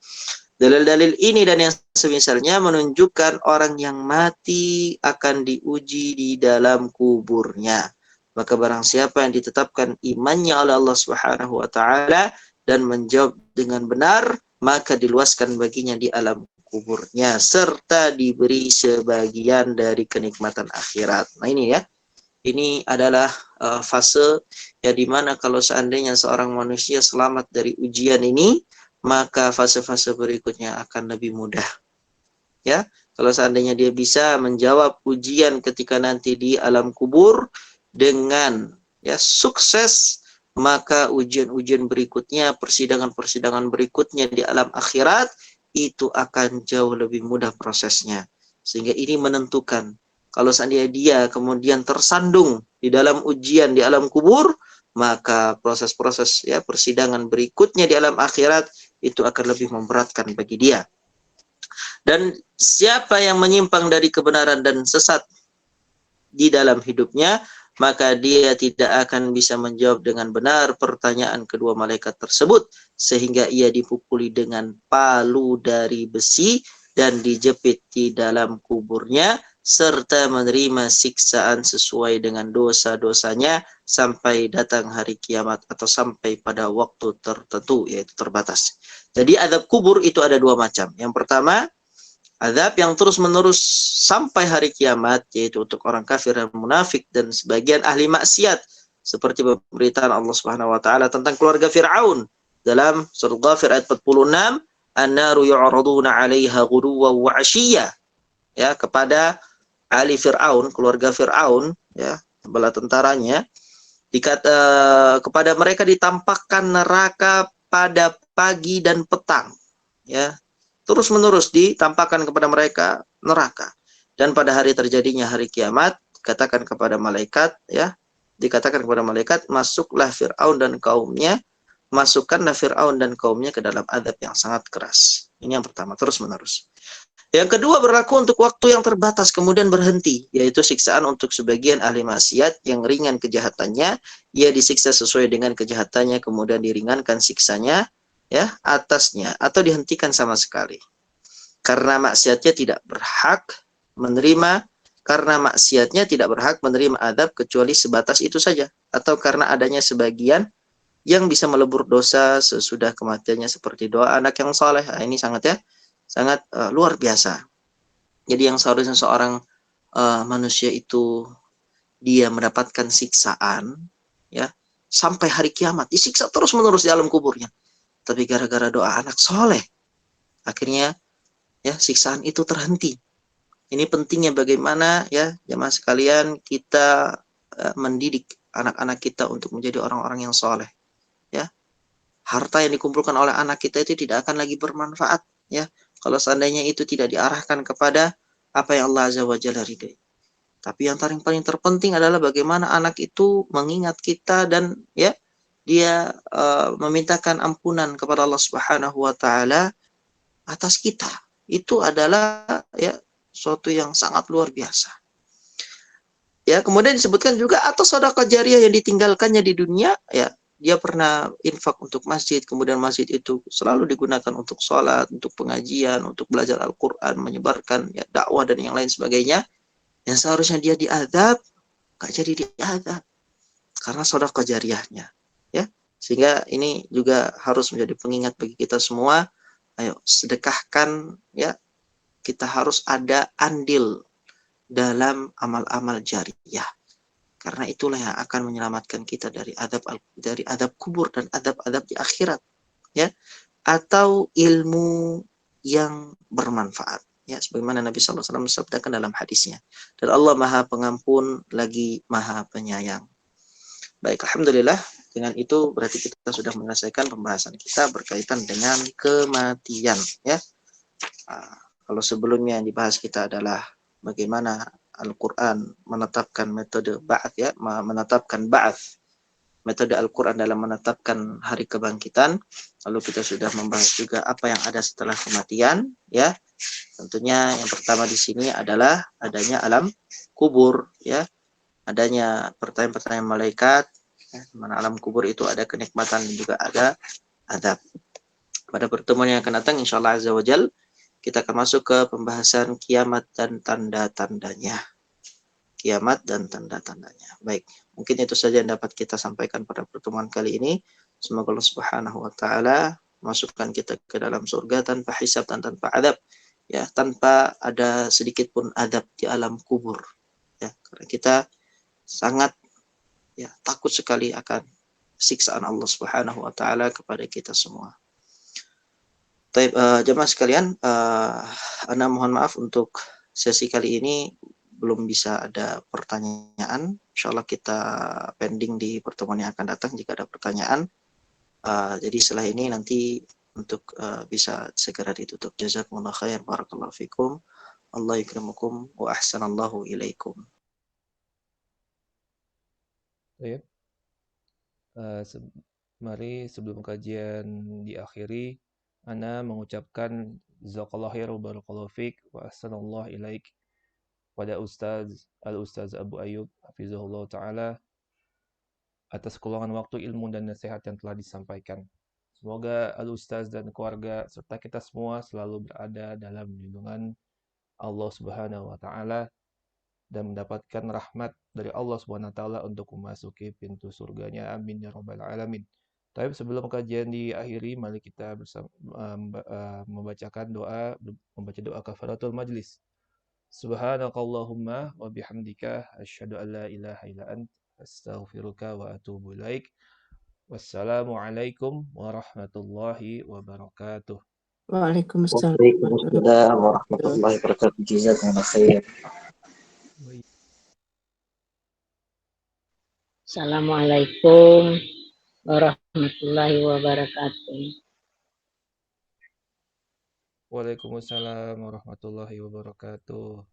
Dalil-dalil ini dan yang semisalnya menunjukkan orang yang mati akan diuji di dalam kuburnya. Maka barang siapa yang ditetapkan imannya oleh Allah Subhanahu wa taala dan menjawab dengan benar, maka diluaskan baginya di alam kuburnya serta diberi sebagian dari kenikmatan akhirat. Nah, ini ya. Ini adalah fase ya di mana kalau seandainya seorang manusia selamat dari ujian ini, maka fase-fase berikutnya akan lebih mudah. Ya, kalau seandainya dia bisa menjawab ujian ketika nanti di alam kubur dengan ya sukses, maka ujian-ujian berikutnya, persidangan-persidangan berikutnya di alam akhirat itu akan jauh lebih mudah prosesnya. Sehingga ini menentukan kalau seandainya dia kemudian tersandung di dalam ujian di alam kubur, maka proses-proses ya persidangan berikutnya di alam akhirat itu akan lebih memberatkan bagi dia. Dan siapa yang menyimpang dari kebenaran dan sesat di dalam hidupnya, maka dia tidak akan bisa menjawab dengan benar pertanyaan kedua malaikat tersebut, sehingga ia dipukuli dengan palu dari besi dan dijepit di dalam kuburnya, serta menerima siksaan sesuai dengan dosa-dosanya sampai datang hari kiamat atau sampai pada waktu tertentu, yaitu terbatas. Jadi azab kubur itu ada dua macam. Yang pertama, azab yang terus-menerus sampai hari kiamat, yaitu untuk orang kafir dan munafik dan sebagian ahli maksiat, seperti pemberitaan Allah Subhanahu wa taala tentang keluarga Firaun dalam surah Ghafir ayat 46, "An-naru yu'raduna 'alaiha ghuduwwan wa 'ashiyya." Ya, kepada ahli Firaun, keluarga Firaun, ya, bala tentaranya, kepada mereka ditampakkan neraka pada pagi dan petang, ya. Terus-menerus ditampakkan kepada mereka neraka. Dan pada hari terjadinya hari kiamat, katakan kepada malaikat, ya, dikatakan kepada malaikat, masuklah Fir'aun dan kaumnya, masukkanlah Fir'aun dan kaumnya ke dalam azab yang sangat keras. Ini yang pertama, terus-menerus. Yang kedua berlaku untuk waktu yang terbatas kemudian berhenti, yaitu siksaan untuk sebagian ahli maksiat yang ringan kejahatannya, ia disiksa sesuai dengan kejahatannya, kemudian diringankan siksanya, ya, atasnya, atau dihentikan sama sekali. Karena maksiatnya tidak berhak menerima, karena maksiatnya tidak berhak menerima azab kecuali sebatas itu saja, atau karena adanya sebagian yang bisa melebur dosa sesudah kematiannya seperti doa anak yang soleh. Nah, ini sangat luar biasa. Jadi yang seharusnya seorang manusia itu dia mendapatkan siksaan, ya, sampai hari kiamat, disiksa terus-menerus di alam kuburnya. Tapi gara-gara doa anak soleh, akhirnya ya siksaan itu terhenti. Ini pentingnya bagaimana ya jemaah sekalian kita mendidik anak-anak kita untuk menjadi orang-orang yang soleh. Ya, harta yang dikumpulkan oleh anak kita itu tidak akan lagi bermanfaat. Ya, kalau seandainya itu tidak diarahkan kepada apa yang Allah Azza wa Jalla ridhai. Tapi yang paling terpenting adalah bagaimana anak itu mengingat kita dan ya dia memintakan ampunan kepada Allah Subhanahu wa taala atas kita. Itu adalah ya suatu yang sangat luar biasa. Ya, kemudian disebutkan juga atau sedekah jariah yang ditinggalkannya di dunia, ya dia pernah infak untuk masjid, kemudian masjid itu selalu digunakan untuk sholat, untuk pengajian, untuk belajar Al-Quran, menyebarkan ya, dakwah dan yang lain sebagainya. Yang seharusnya dia diadab, gak jadi diadab karena sedekah jariahnya. Ya, sehingga ini juga harus menjadi pengingat bagi kita semua. Ayo sedekahkan, ya kita harus ada andil dalam amal-amal jariah. Karena itulah yang akan menyelamatkan kita dari adab kubur dan adab-adab di akhirat, ya. Atau ilmu yang bermanfaat, ya, sebagaimana Nabi sallallahu alaihi wasallam mensabdakan dalam hadisnya. Dan Allah Maha Pengampun lagi Maha Penyayang. Baik, alhamdulillah. Dengan itu berarti kita sudah menyelesaikan pembahasan kita berkaitan dengan kematian, ya. Kalau sebelumnya yang dibahas kita adalah bagaimana Al-Quran menetapkan metode ba'ats, ya, menetapkan ba'ats, metode Al-Quran dalam menetapkan hari kebangkitan. Lalu kita sudah membahas juga apa yang ada setelah kematian, ya. Tentunya yang pertama di sini adalah adanya alam kubur, ya. Adanya pertanyaan-pertanyaan malaikat, ya. Mana alam kubur itu ada kenikmatan dan juga ada adab. Pada pertemuan yang akan datang insyaallah azza wajal kita akan masuk ke pembahasan kiamat dan tanda-tandanya. Kiamat dan tanda-tandanya. Baik, mungkin itu saja yang dapat kita sampaikan pada pertemuan kali ini. Semoga Allah Subhanahu wa taala masukkan kita ke dalam surga tanpa hisab dan tanpa adab, ya, tanpa ada sedikit pun adab di alam kubur, ya, karena kita sangat ya takut sekali akan siksaan Allah Subhanahu wa taala kepada kita semua. Baik, jemaah sekalian, Ana mohon maaf untuk sesi kali ini belum bisa ada pertanyaan. Insyaallah kita pending di pertemuan yang akan datang jika ada pertanyaan. Jadi setelah ini nanti untuk bisa segera ditutup. Jazakumullah khair, barakallahu fikum. Allah yukramukum wa ahsanallahu ilaikum. Baik. Mari sebelum kajian diakhiri, Ana mengucapkan jazakallahu khair wa barakallahu fik wa ahsanallahu ilaik pada Al-Ustaz Abu Ayyub hafizahullah taala atas kuluangan waktu, ilmu dan nasihat yang telah disampaikan. Semoga Al-Ustaz dan keluarga serta kita semua selalu berada dalam lindungan Allah Subhanahu wa taala dan mendapatkan rahmat dari Allah Subhanahu wa taala untuk memasuki pintu surganya. Amin ya rabbal alamin. Tapi sebelum kajian diakhiri, mari kita bersama membaca doa kafaratul majlis. Subhanakallahumma wa bihamdika asyhadu an la ilaha illa ant astaghfiruka wa atubu ilaik. Wassalamualaikum warahmatullahi wabarakatuh. Waalaikumsalam warahmatullahi Waalaikumsalam wabarakatuh. warahmatullahi wabarakatuh. Jazakumullah khair. Assalamualaikum warahmatullahi wabarakatuh. Waalaikumsalam warahmatullahi wabarakatuh.